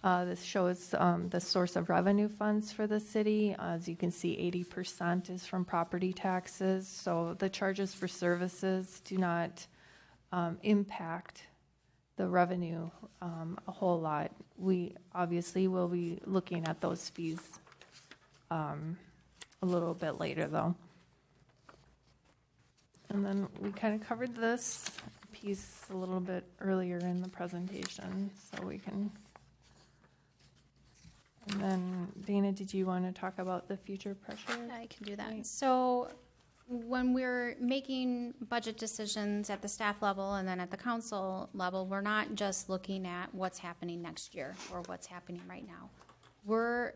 This shows the source of revenue funds for the city. As you can see, 80% is from property taxes. So the charges for services do not impact the revenue a whole lot. We obviously will be looking at those fees a little bit later, though. And then we kind of covered this piece a little bit earlier in the presentation, so we can. And then, Dana, did you want to talk about the future pressure? I can do that. Right. So when we're making budget decisions at the staff level and then at the council level, we're not just looking at what's happening next year or what's happening right now. We're,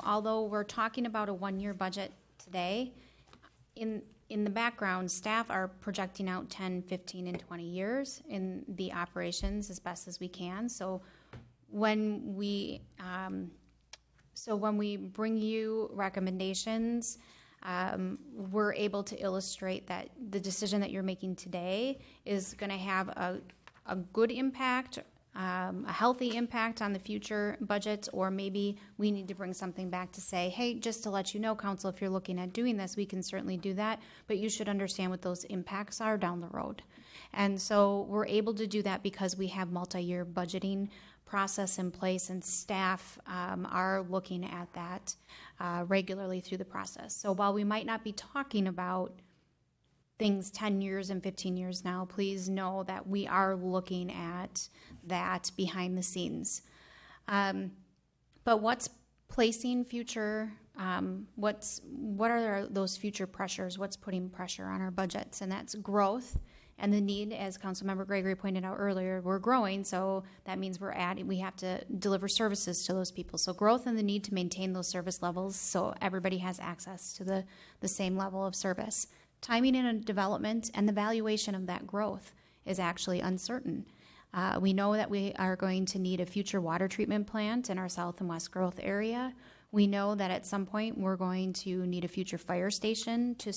although we're talking about a one-year budget today, in the background, staff are projecting out 10, 15, and 20 years in the operations as best as we can. So when we bring you recommendations, we're able to illustrate that the decision that you're making today is going to have a good impact, a healthy impact on the future budgets, or maybe we need to bring something back to say, hey, just to let you know, council, if you're looking at doing this, we can certainly do that, but you should understand what those impacts are down the road. And so we're able to do that because we have multi-year budgeting process in place, and staff are looking at that regularly through the process. So while we might not be talking about things 10 years and 15 years now, please know that we are looking at that behind the scenes. But what's placing future, what are those future pressures? What's putting pressure on our budgets? And that's growth. And the need, as Councilmember Gregory pointed out earlier, we're growing, so that means we have to deliver services to those people. So growth and the need to maintain those service levels so everybody has access to the same level of service. Timing and development and the valuation of that growth is actually uncertain. We know that we are going to need a future water treatment plant in our south and west growth area. We know that at some point we're going to need a future fire station to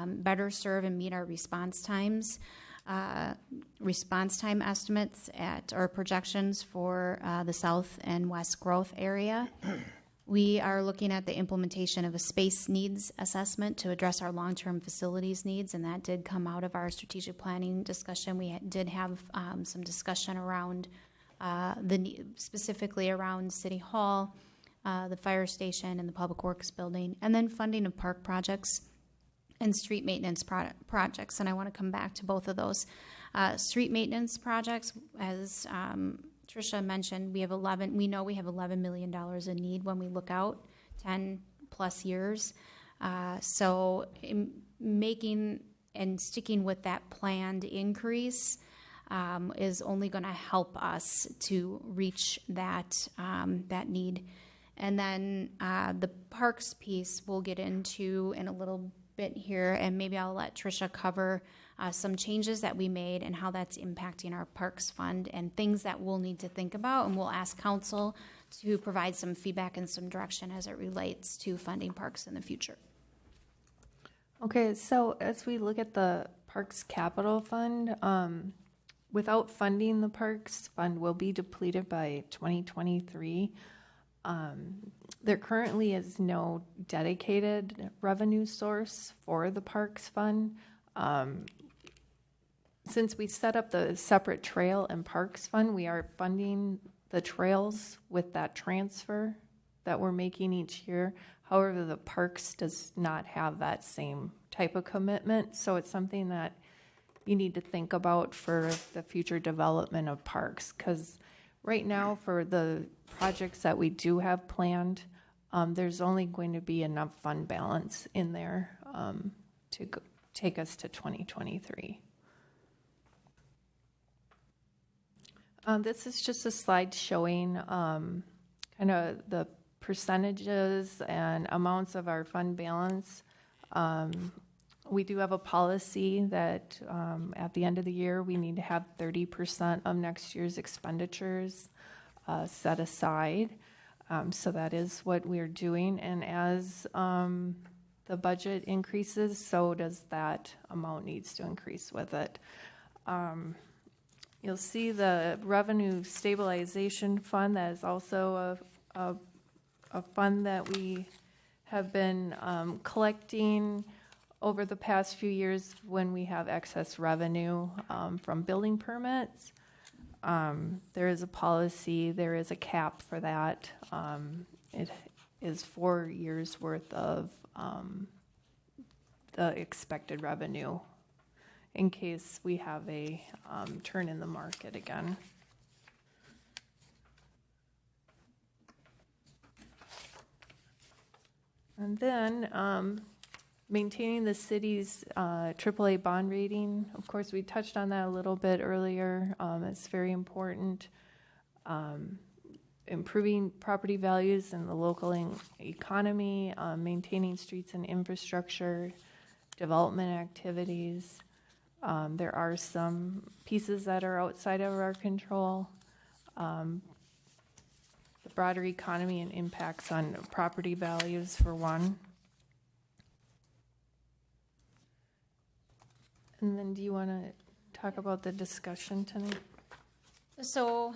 better serve and meet our response times. response time estimates or projections for the south and west growth area. We are looking at the implementation of a space needs assessment to address our long-term facilities needs, and that did come out of our strategic planning discussion. We did have some discussion around specifically around City Hall, the fire station, and the Public Works building, and then funding of park projects and street maintenance projects. And I want to come back to both of those. Street maintenance projects, as Tricia mentioned, we know we have $11 million in need when we look out 10 plus years. So making and sticking with that planned increase is only going to help us to reach that need. And then the parks piece we'll get into in a little bit here, and maybe I'll let Tricia cover some changes that we made and how that's impacting our parks fund and things that we'll need to think about, and we'll ask council to provide some feedback and some direction as it relates to funding parks in the future. Okay, so as we look at the Parks Capital Fund, without funding, the Parks Fund will be depleted by 2023. There currently is no dedicated revenue source for the Parks Fund. Since we set up the separate Trail and Parks Fund, we are funding the trails with that transfer that we're making each year. However, the Parks does not have that same type of commitment, so it's something that you need to think about for the future development of parks, because right now for the projects that we do have planned, there's only going to be enough fund balance in there to take us to 2023. This is just a slide showing kind of the percentages and amounts of our fund balance. We do have a policy that at the end of the year, we need to have 30% of next year's expenditures set aside. So that is what we're doing. And as the budget increases, so does that amount needs to increase with it. You'll see the Revenue Stabilization Fund. That is also a fund that we have been collecting over the past few years when we have excess revenue from building permits. There is a policy, there is a cap for that. It is 4 years worth of the expected revenue in case we have a turn in the market again. And then maintaining the city's AAA bond rating. Of course, we touched on that a little bit earlier. It's very important. Improving property values in the local economy, maintaining streets and infrastructure, development activities. There are some pieces that are outside of our control. The broader economy and impacts on property values, for one. And then do you want to talk about the discussion tonight? So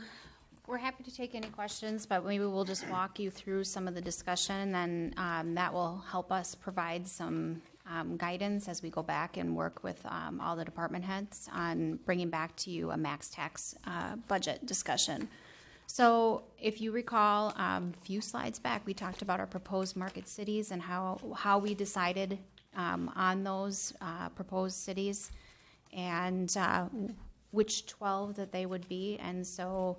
we're happy to take any questions, but maybe we'll just walk you through some of the discussion, and then that will help us provide some guidance as we go back and work with all the department heads on bringing back to you a max tax budget discussion. So if you recall, a few slides back, we talked about our proposed market cities and how we decided on those proposed cities and which 12 that they would be. And so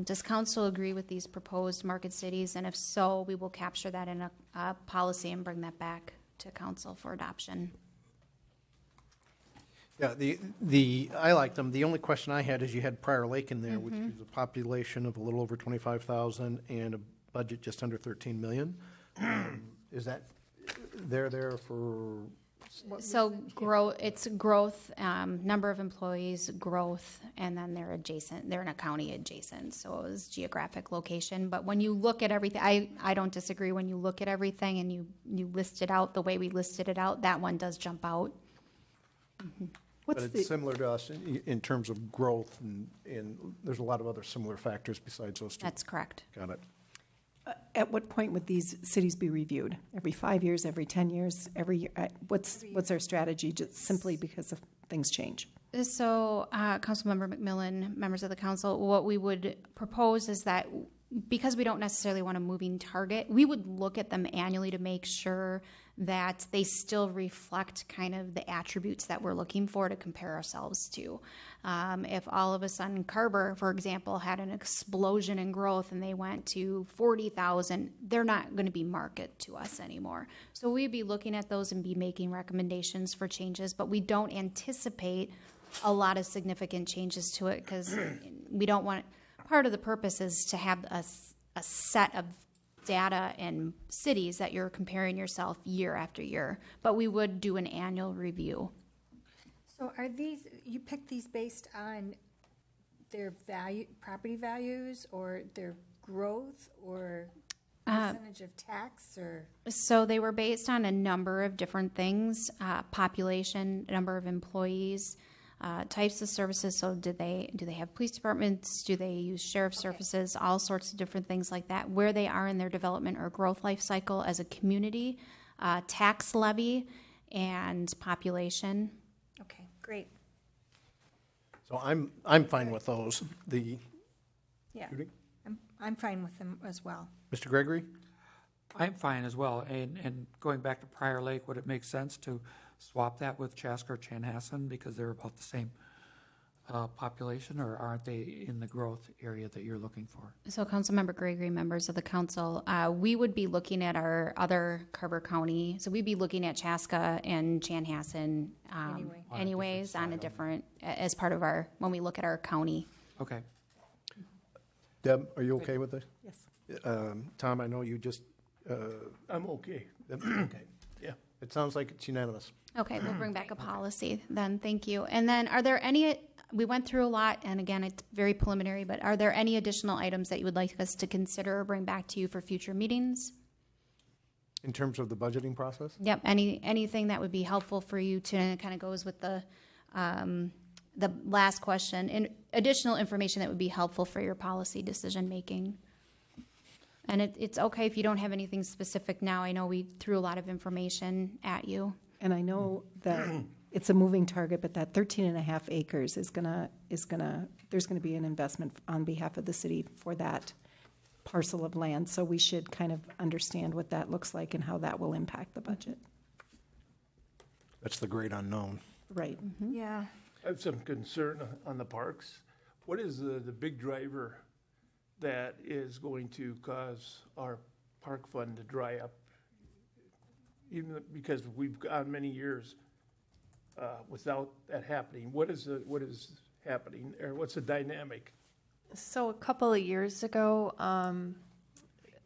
does council agree with these proposed market cities? And if so, we will capture that in a policy and bring that back to council for adoption. Yeah, I like them. The only question I had is you had Prior Lake in there, which is a population of a little over 25,000 and a budget just under 13 million. Is that they're there for? So it's growth, number of employees, growth, and then they're adjacent. They're in a county adjacent, so it was geographic location. But when you look at everything, I don't disagree. When you look at everything and you list it out the way we listed it out, that one does jump out. Mm-hmm. But What's it's the, similar to us in terms of growth, and there's a lot of other similar factors besides those two. That's correct. Got it. at what point would these cities be reviewed? Every 5 years, every 10 years, every year? What's our strategy, just simply because of things change? So, Councilmember McMillan, members of the council, what we would propose is that because we don't necessarily want a moving target, we would look at them annually to make sure that they still reflect kind of the attributes that we're looking for to compare ourselves to. If all of a sudden Carver, for example, had an explosion in growth and they went to 40,000, they're not going to be market to us anymore. So we'd be looking at those and be making recommendations for changes, but we don't anticipate a lot of significant changes to it because we don't want, part of the purpose is to have a set of data and cities that you're comparing yourself year after year, but we would do an annual review. So are these, you picked these based on their value, property values, or their growth, or percentage of tax, or? So they were based on a number of different things, population, number of employees, types of services. So do they have police departments? Do they use sheriff's services? All sorts of different things like that. Where they are in their development or growth life cycle as a community, tax levy, and population. Okay, great. So I'm fine with those. Yeah, Judy? I'm fine with them as well. Mr. Gregory? I'm fine as well. And going back to Prior Lake, would it make sense to swap that with Chaska or Chanhassen because they're about the same population, or aren't they in the growth area that you're looking for? So Councilmember Gregory, members of the council, we would be looking at our other Carver County. So we'd be looking at Chaska and Chanhassen anyways on a different, as part of our, when we look at our county. Okay. Deb, are you okay with this? Yes. Tom, I know you just, I'm okay. okay. Yeah. It sounds like it's unanimous. Okay, we'll bring back a policy then, thank you. And then are there any, we went through a lot, and again, it's very preliminary, but are there any additional items that you would like us to consider or bring back to you for future meetings? In terms of the budgeting process? Yep, anything that would be helpful for you to, kind of goes with the last question, and additional information that would be helpful for your policy decision-making. And it's okay if you don't have anything specific now. I know we threw a lot of information at you. And I know that it's a moving target, but that 13 and a half acres there's gonna be an investment on behalf of the city for that parcel of land. So we should kind of understand what that looks like and how that will impact the budget. That's the great unknown. Right. Yeah. I have some concern on the parks. What is the big driver that is going to cause our park fund to dry up? Even because we've gone many years without that happening. What is happening, or what's the dynamic? So a couple of years ago,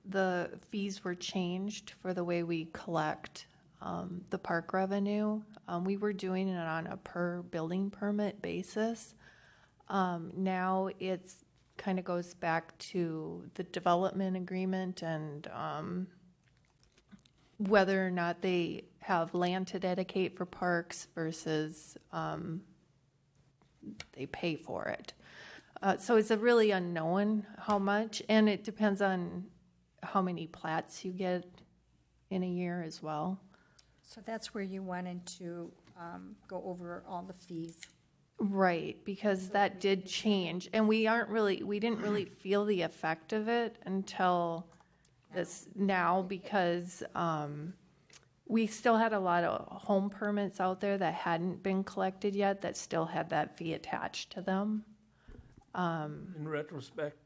the fees were changed for the way we collect the park revenue. We were doing it on a per building permit basis. Now it's kind of goes back to the development agreement and whether or not they have land to dedicate for parks versus they pay for it. So it's a really unknown how much, and it depends on how many plats you get in a year as well. So that's where you wanted to go over all the fees. Right, because that did change, and we didn't really feel the effect of it until this now, because we still had a lot of home permits out there that hadn't been collected yet that still had that fee attached to them. In retrospect,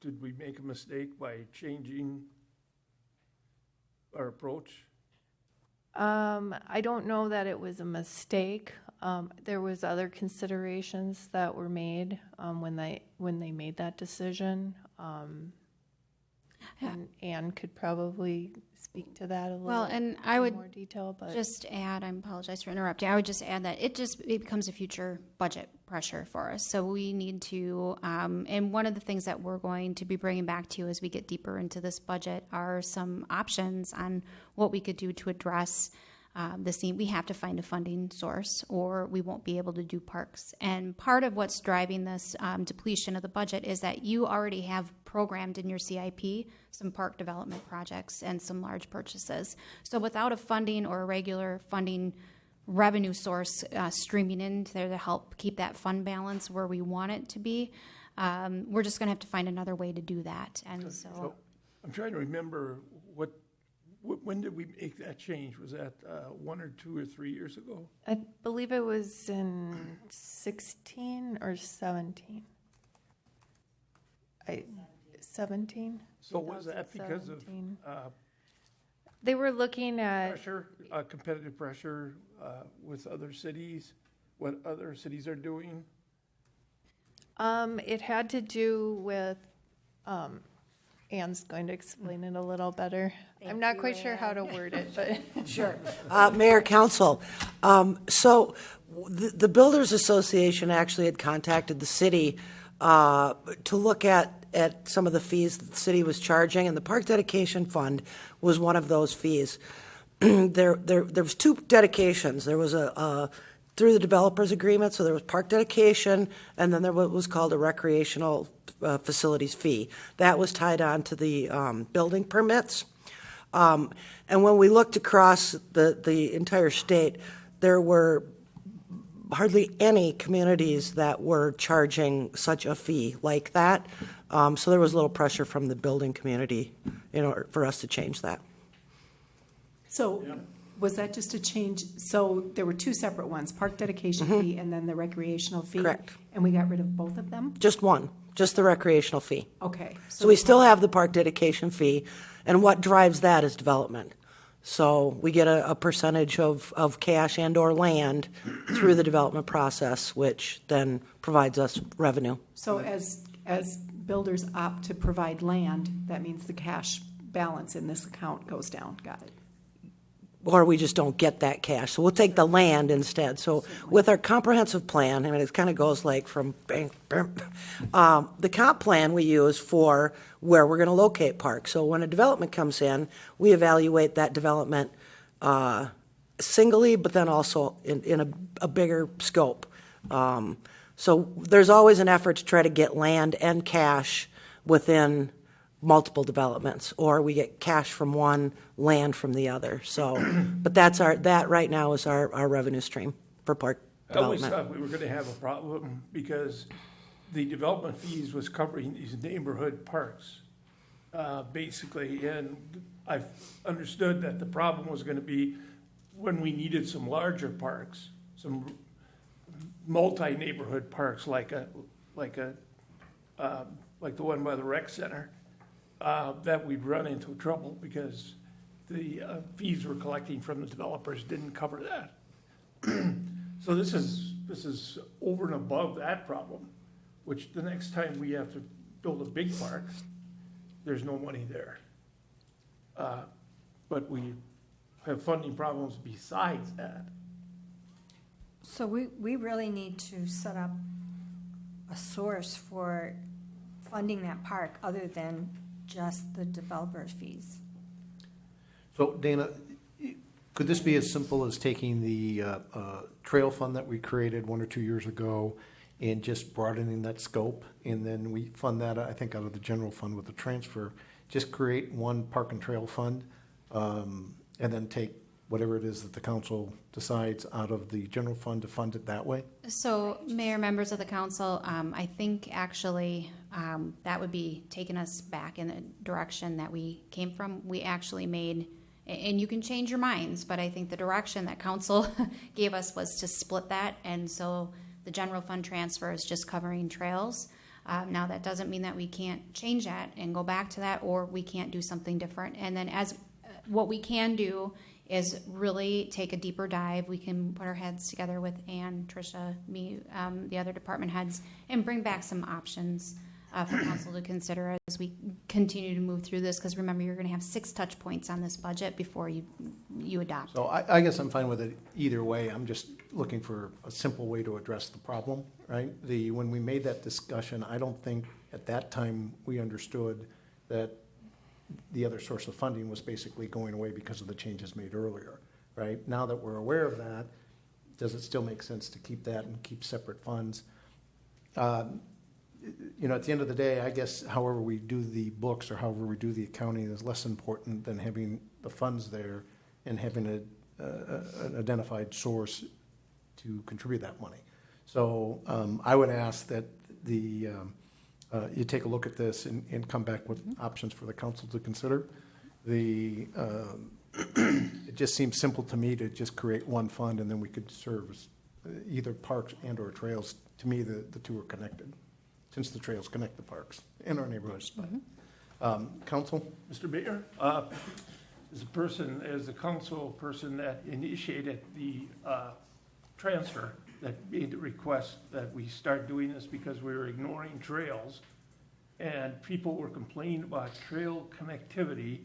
did we make a mistake by changing our approach? I don't know that it was a mistake. There was other considerations that were made when they made that decision. And Anne could probably speak to that a little. Well, and I would more detail, but just add, I apologize for interrupting. I would just add that it becomes a future budget pressure for us. So we need to, and one of the things that we're going to be bringing back to you as we get deeper into this budget are some options on what we could do to address we have to find a funding source or we won't be able to do parks. And part of what's driving this depletion of the budget is that you already have programmed in your CIP some park development projects and some large purchases. So without a funding or a regular funding revenue source streaming in there to help keep that fund balance where we want it to be, we're just going to have to find another way to do that. And So I'm trying to remember when did we make that change? Was that 1 or 2 or 3 years ago? I believe it was in 16 or 17. 17. So was that because of 2017. They were looking at, pressure, competitive pressure with other cities, what other cities are doing? it had to do with, Ann's going to explain it a little better. I'm not quite sure how to word it, but. Sure. Mayor, council, so the Builders Association actually had contacted the city to look at some of the fees that the city was charging, and the Park Dedication Fund was one of those fees. There was 2 dedications. There was through the developers agreement, so there was park dedication, and then there was called a recreational facilities fee. That was tied on to the building permits. And when we looked across the entire state, there were hardly any communities that were charging such a fee like that. So there was a little pressure from the building community in order for us to change that. So was that just a change? So there were 2 separate ones, park dedication fee and then the recreational fee? Correct. And we got rid of both of them? Just one, just the recreational fee. Okay. So we still have the park dedication fee, and what drives that is development. So we get a percentage of cash and or land through the development process, which then provides us revenue. So as builders opt to provide land, that means the cash balance in this account goes down. Got it. Or we just don't get that cash. So we'll take the land instead. So with our comprehensive plan, I mean, it kind of goes like from bang, bang, the comp plan we use for where we're going to locate parks. So when a development comes in, we evaluate that development singly, but then also in a bigger scope. So there's always an effort to try to get land and cash within multiple developments, or we get cash from one, land from the other. So, but that right now is our revenue stream for park I always development. thought we were going to have a problem because the development fees was covering these neighborhood parks, basically. And I understood that the problem was going to be when we needed some larger parks, some multi-neighborhood parks like the one by the rec center, that we'd run into trouble because the fees we're collecting from the developers didn't cover that. So this is over and above that problem, which the next time we have to build a big park, there's no money there. But we have funding problems besides that. So we really need to set up a source for funding that park other than just the developer fees. So Dana, could this be as simple as taking the trail fund that we created 1 or 2 years ago and just broadening that scope? And then we fund that, I think, out of the general fund with the transfer. Just create one park and trail fund, and then take whatever it is that the council decides out of the general fund to fund it that way? So, Mayor, members of the council, I think actually that would be taking us back in the direction that we came from. We actually made, and you can change your minds, but I think the direction that council gave us was to split that, and so the general fund transfer is just covering trails. Now, that doesn't mean that we can't change that and go back to that, or we can't do something different. And then what we can do is really take a deeper dive. We can put our heads together with Ann, Tricia, me, the other department heads, and bring back some options for council to consider as we continue to move through this. Because remember, you're going to have 6 touch points on this budget before you adopt. So I guess I'm fine with it either way. I'm just looking for a simple way to address the problem, right? When we made that discussion, I don't think at that time we understood that the other source of funding was basically going away because of the changes made earlier. right? Now that we're aware of that, does it still make sense to keep that and keep separate funds? You know, at the end of the day, I guess however we do the books or however we do the accounting is less important than having the funds there and having an identified source to contribute that money. So I would ask that you take a look at this and come back with options for the council to consider. It just seems simple to me to just create one fund and then we could service either parks and or trails. To me, the two are connected, since the trails connect the parks in our neighborhoods. Council? Mr. Mayor, as the council person that initiated the transfer, that made the request that we start doing this because we were ignoring trails, and people were complaining about trail connectivity,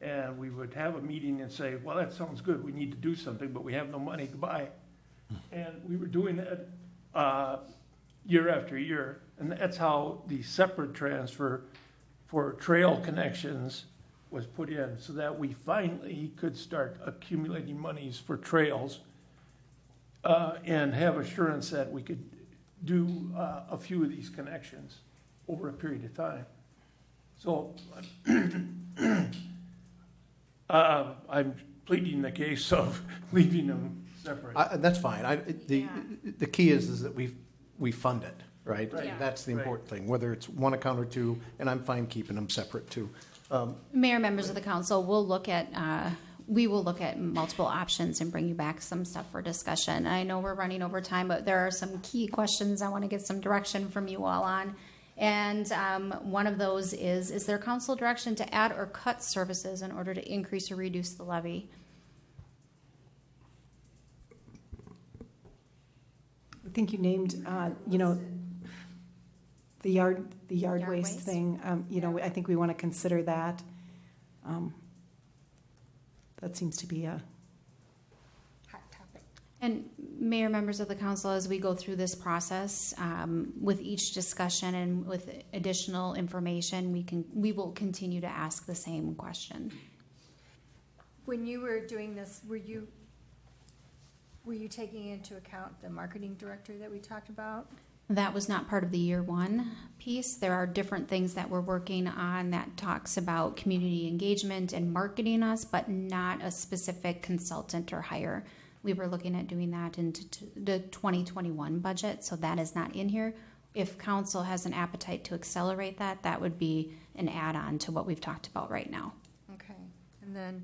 and we would have a meeting and say, well, that sounds good, we need to do something, but we have no money to buy. And we were doing that year after year, and that's how the separate transfer for trail connections was put in, so that we finally could start accumulating monies for trails and have assurance that we could do a few of these connections over a period of time. So I'm pleading the case of leaving them separate. That's fine. The key is that we fund it, right? Right. Yeah. That's the important thing, whether it's one account or two, and I'm fine keeping them separate too. Mayor, members of the council, we will look at multiple options and bring you back some stuff for discussion. I know we're running over time, but there are some key questions I want to get some direction from you all on. And one of those is there council direction to add or cut services in order to increase or reduce the levy? I think you named, the yard Yard waste waste? thing. I think we want to consider that. That seems to be a, Hot topic. And Mayor, members of the council, as we go through this process, with each discussion and with additional information, we will continue to ask the same question. When you were doing this, were you taking into account the marketing director that we talked about? That was not part of the year one piece. There are different things that we're working on that talks about community engagement and marketing us, but not a specific consultant or hire. We were looking at doing that into the 2021 budget, so that is not in here. If council has an appetite to accelerate that, that would be an add-on to what we've talked about right now. Okay, and then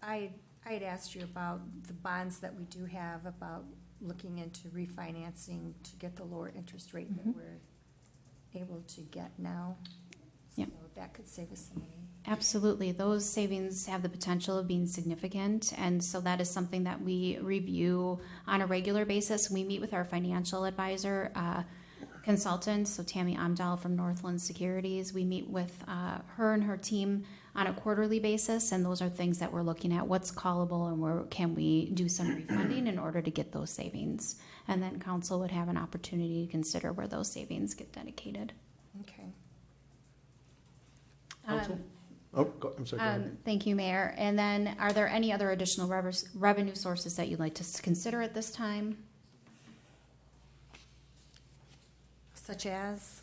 I had asked you about the bonds that we do have, about looking into refinancing to get the lower interest rate that we're able to get now. Yep. So that could save us some money. Absolutely. Those savings have the potential of being significant, and so that is something that we review on a regular basis. We meet with our financial advisor consultant, so Tammy Amdahl from Northland Securities. We meet with her and her team on a quarterly basis, and those are things that we're looking at. What's callable and where can we do some refunding in order to get those savings? And then council would have an opportunity to consider where those savings get dedicated. Okay. Council? I'm sorry. Go ahead. Thank you, Mayor. And then are there any other additional revenue sources that you'd like to consider at this time? Such as?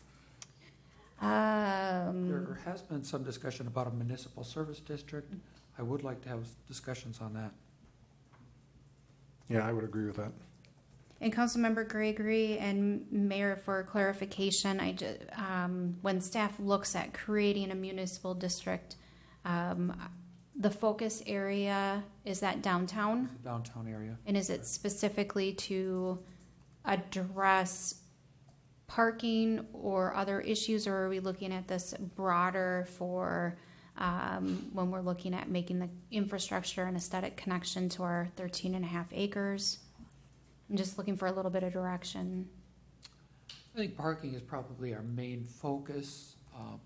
There has been some discussion about a municipal service district. I would like to have discussions on that. Yeah, I would agree with that. And Councilmember Gregory and Mayor, for clarification, when staff looks at creating a municipal district, the focus area, is that downtown? The downtown area. And is it specifically to address parking or other issues, or are we looking at this broader for when we're looking at making the infrastructure and aesthetic connection to our 13.5 acres? I'm just looking for a little bit of direction. I think parking is probably our main focus,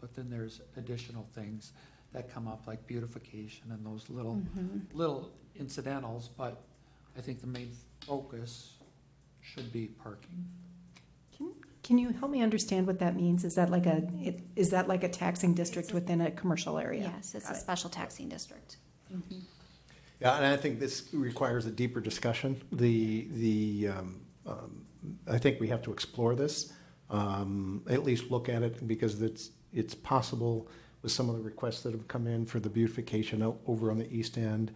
but then there's additional things that come up like beautification and those little incidentals, but I think the main focus should be parking. can you help me understand what that means? Is that like a taxing district within a commercial area? Yes, it's Got a it. special taxing district. Yeah, and I think this requires a deeper discussion. I think we have to explore this, at least look at it, because it's possible with some of the requests that have come in for the beautification over on the east end,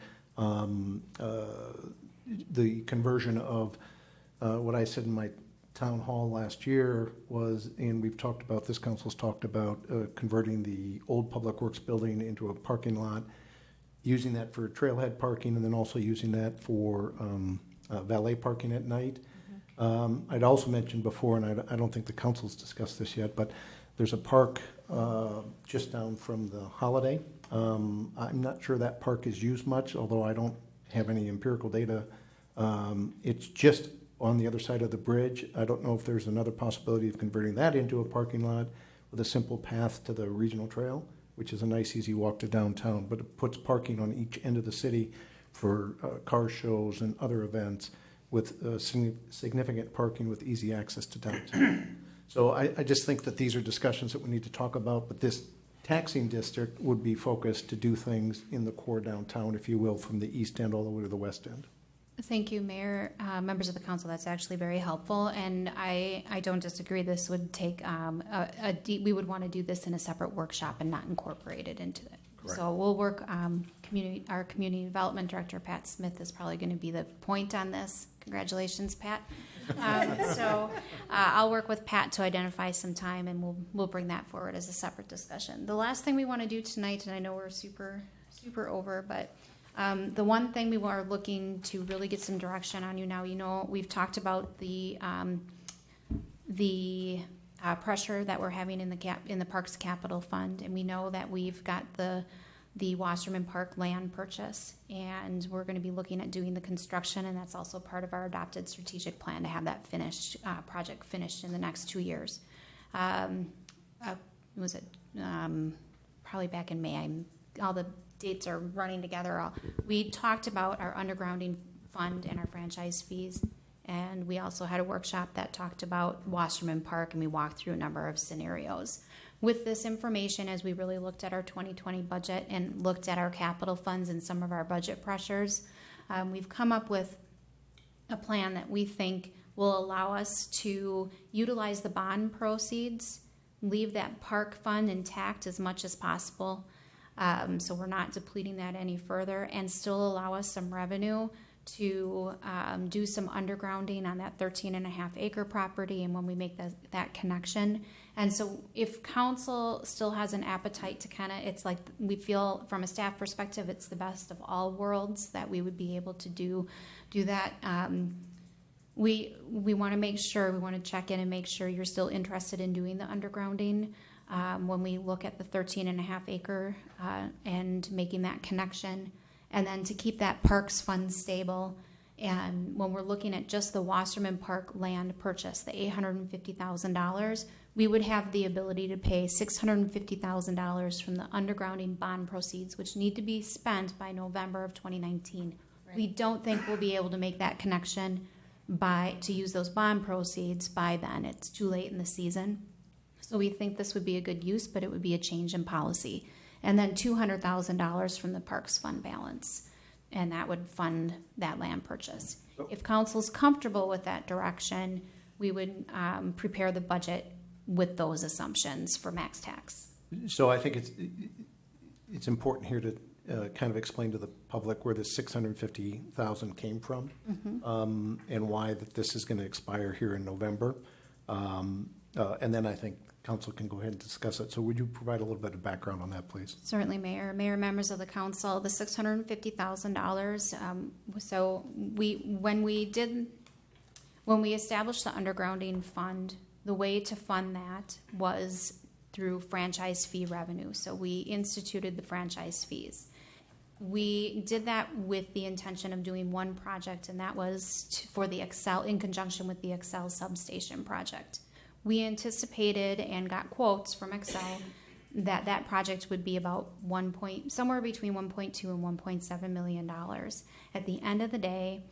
the conversion of what I said in my town hall last year was, and we've talked about, this council's talked about converting the old Public Works building into a parking lot, using that for trailhead parking, and then also using that for valet parking at night. I'd also mentioned before, and I don't think the council's discussed this yet, but there's a park just down from the Holiday. I'm not sure that park is used much, although I don't have any empirical data. It's just on the other side of the bridge. I don't know if there's another possibility of converting that into a parking lot with a simple path to the regional trail, which is a nice, easy walk to downtown, but it puts parking on each end of the city for car shows and other events, with significant parking with easy access to downtown. So I just think that these are discussions that we need to talk about, but this taxing district would be focused to do things in the core downtown, if you will, from the east end all the way to the west end. Thank you, Mayor, members of the council. That's actually very helpful, and I don't disagree. This would take we would want to do this in a separate workshop and not incorporate it into it. Correct. So we'll work. Our community development director, Pat Smith, is probably going to be the point on this. Congratulations, Pat. I'll work with Pat to identify some time, and we'll bring that forward as a separate discussion. The last thing we want to do tonight, and I know we're super over, but the one thing we are looking to really get some direction on now, we've talked about the pressure that we're having in the Parks Capital Fund, and we know that we've got the Wasserman Park land purchase, and we're going to be looking at doing the construction, and that's also part of our adopted strategic plan to have that project finished in the next 2 years. Probably back in May? All the dates are running together. We talked about our undergrounding fund and our franchise fees, and we also had a workshop that talked about Wasserman Park, and we walked through a number of scenarios. With this information, as we really looked at our 2020 budget and looked at our capital funds and some of our budget pressures, we've come up with a plan that we think will allow us to utilize the bond proceeds, leave that park fund intact as much as possible, so we're not depleting that any further, and still allow us some revenue to do some undergrounding on that 13.5 acre property, and when we make that connection. And so if council still has an appetite to it's like we feel from a staff perspective it's the best of all worlds that we would be able to do that. We want to make sure, we want to check in and make sure you're still interested in doing the undergrounding when we look at the 13.5 acre and making that connection. And then to keep that parks fund stable, and when we're looking at just the Wasserman Park land purchase, the $850,000, we would have the ability to pay $650,000 from the undergrounding bond proceeds, which need to be spent by November of 2019. Right. We don't think we'll be able to make that connection to use those bond proceeds by then. It's too late in the season. So we think this would be a good use, but it would be a change in policy. And then $200,000 from the Parks Fund balance, and that would fund that land purchase. If council's comfortable with that direction, we would prepare the budget with those assumptions for max tax. So I think it's important here to kind of explain to the public where the $650,000 came from, and why that this is going to expire here in November, and then I think council can go ahead and discuss it. So would you provide a little bit of background on that, please? Certainly, Mayor, members of the council. The $650,000. So when we established the undergrounding fund, the way to fund that was through franchise fee revenue. So we instituted the franchise fees. We did that with the intention of doing one project, and that was for the Excel, in conjunction with the Excel substation project. We anticipated and got quotes from Excel that project would be about somewhere between $1.2 and $1.7 million. At the end of the day,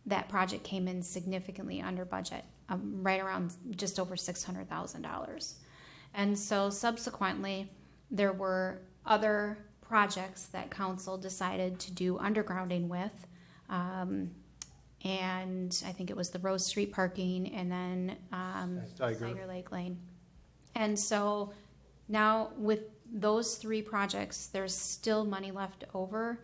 that project came in significantly under budget, right around just over $600,000. And so subsequently, there were other projects that council decided to do undergrounding with. And I think it was the Rose Street parking and then Tiger Lake Lane. And so now with those 3 projects, there's still money left over.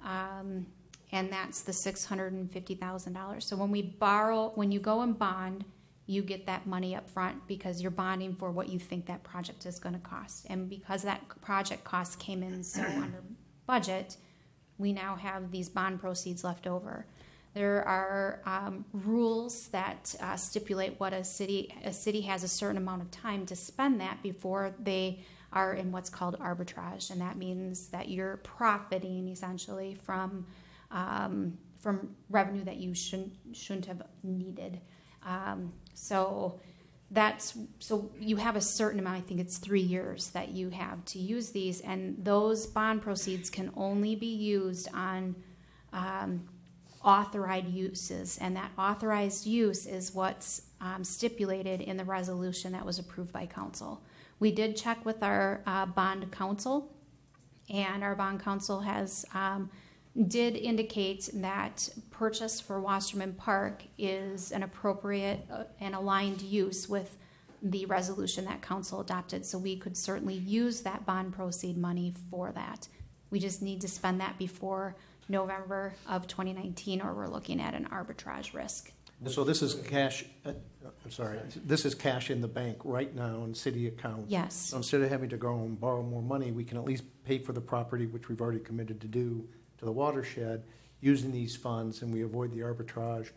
And that's the $650,000. So when you go and bond, you get that money up front because you're bonding for what you think that project is going to cost. And because that project cost came in so under budget, we now have these bond proceeds left over. There are rules that stipulate what a city has a certain amount of time to spend that before they are in what's called arbitrage, and that means that you're profiting essentially from revenue that you shouldn't have needed. So you have a certain amount. I think it's 3 years that you have to use these, and those bond proceeds can only be used on authorized uses, and that authorized use is what's stipulated in the resolution that was approved by council. We did check with our bond counsel, and our bond counsel did indicate that purchase for Wasserman Park is an appropriate and aligned use with the resolution that council adopted, so we could certainly use that bond proceed money for that. We just need to spend that before November of 2019, or we're looking at an arbitrage risk. So this is cash, this is cash in the bank right now in city accounts. Yes. So instead of having to go and borrow more money, we can at least pay for the property, which we've already committed to do, to the watershed, using these funds, and we avoid the arbitrage,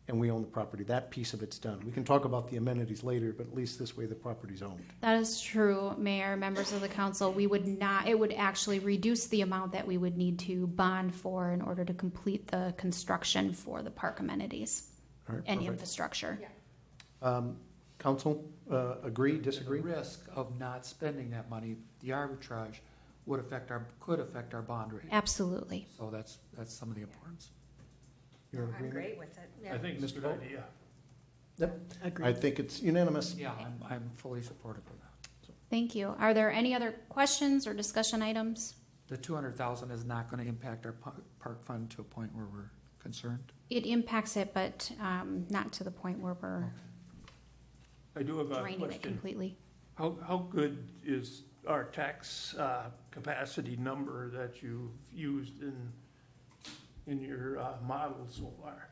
and we own the property. That piece of it's done. We can talk about the amenities later, but at least this way the property's owned. That is true, Mayor, members of the council. It would actually reduce the amount that we would need to bond for in order to complete the construction for the park amenities All right, and perfect. infrastructure. Council, agree, disagree? The risk of not spending that money, the arbitrage, could affect our bond rate. Absolutely. So that's some of the importance. You're in I'm agreement? great with it. I think it's a good idea. Yep. Agreed. I think it's unanimous. Yeah, I'm fully supportive of that. Thank you. Are there any other questions or discussion items? The 200,000 is not going to impact our park fund to a point where we're concerned? It impacts it, but not to the point where we're I do have a draining it question. completely. How good is our tax capacity number that you've used in your model so far?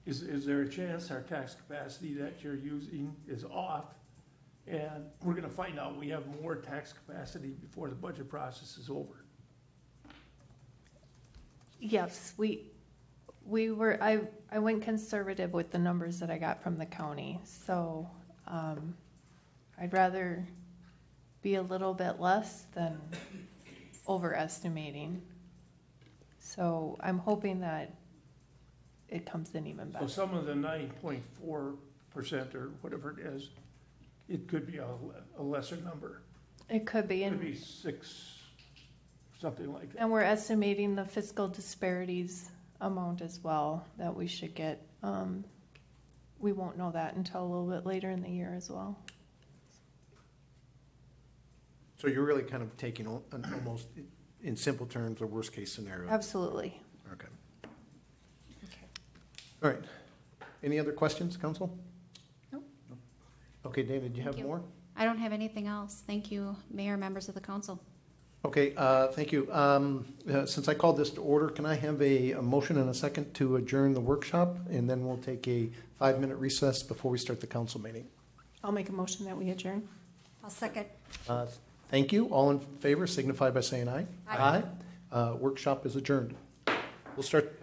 Is there a chance our tax capacity that you're using is off? And we're gonna find out we have more tax capacity before the budget process is over. Yes, we were, I went conservative with the numbers that I got from the county, so, I'd rather be a little bit less than overestimating. So I'm hoping that it comes in even So better. some of the 9.4% or whatever it is, it could be a lesser number. It could be, It could and, be 6, something like that. and we're estimating the fiscal disparities amount as well that we should get. We won't know that until a little bit later in the year as well. So you're really kind of taking almost, in simple terms, a worst-case scenario. Absolutely. Okay. All right. Any other questions, council? Nope. Okay, David, do you have Thank you. more? I don't have anything else. Thank you, Mayor, members of the council. Okay, thank you. Since I called this to order, can I have a motion and a second to adjourn the workshop? And then we'll take a 5-minute recess before we start the council meeting. I'll make a motion that we adjourn. I'll second. Thank you. All in favor signify by saying aye. Aye. Workshop is adjourned. We'll start.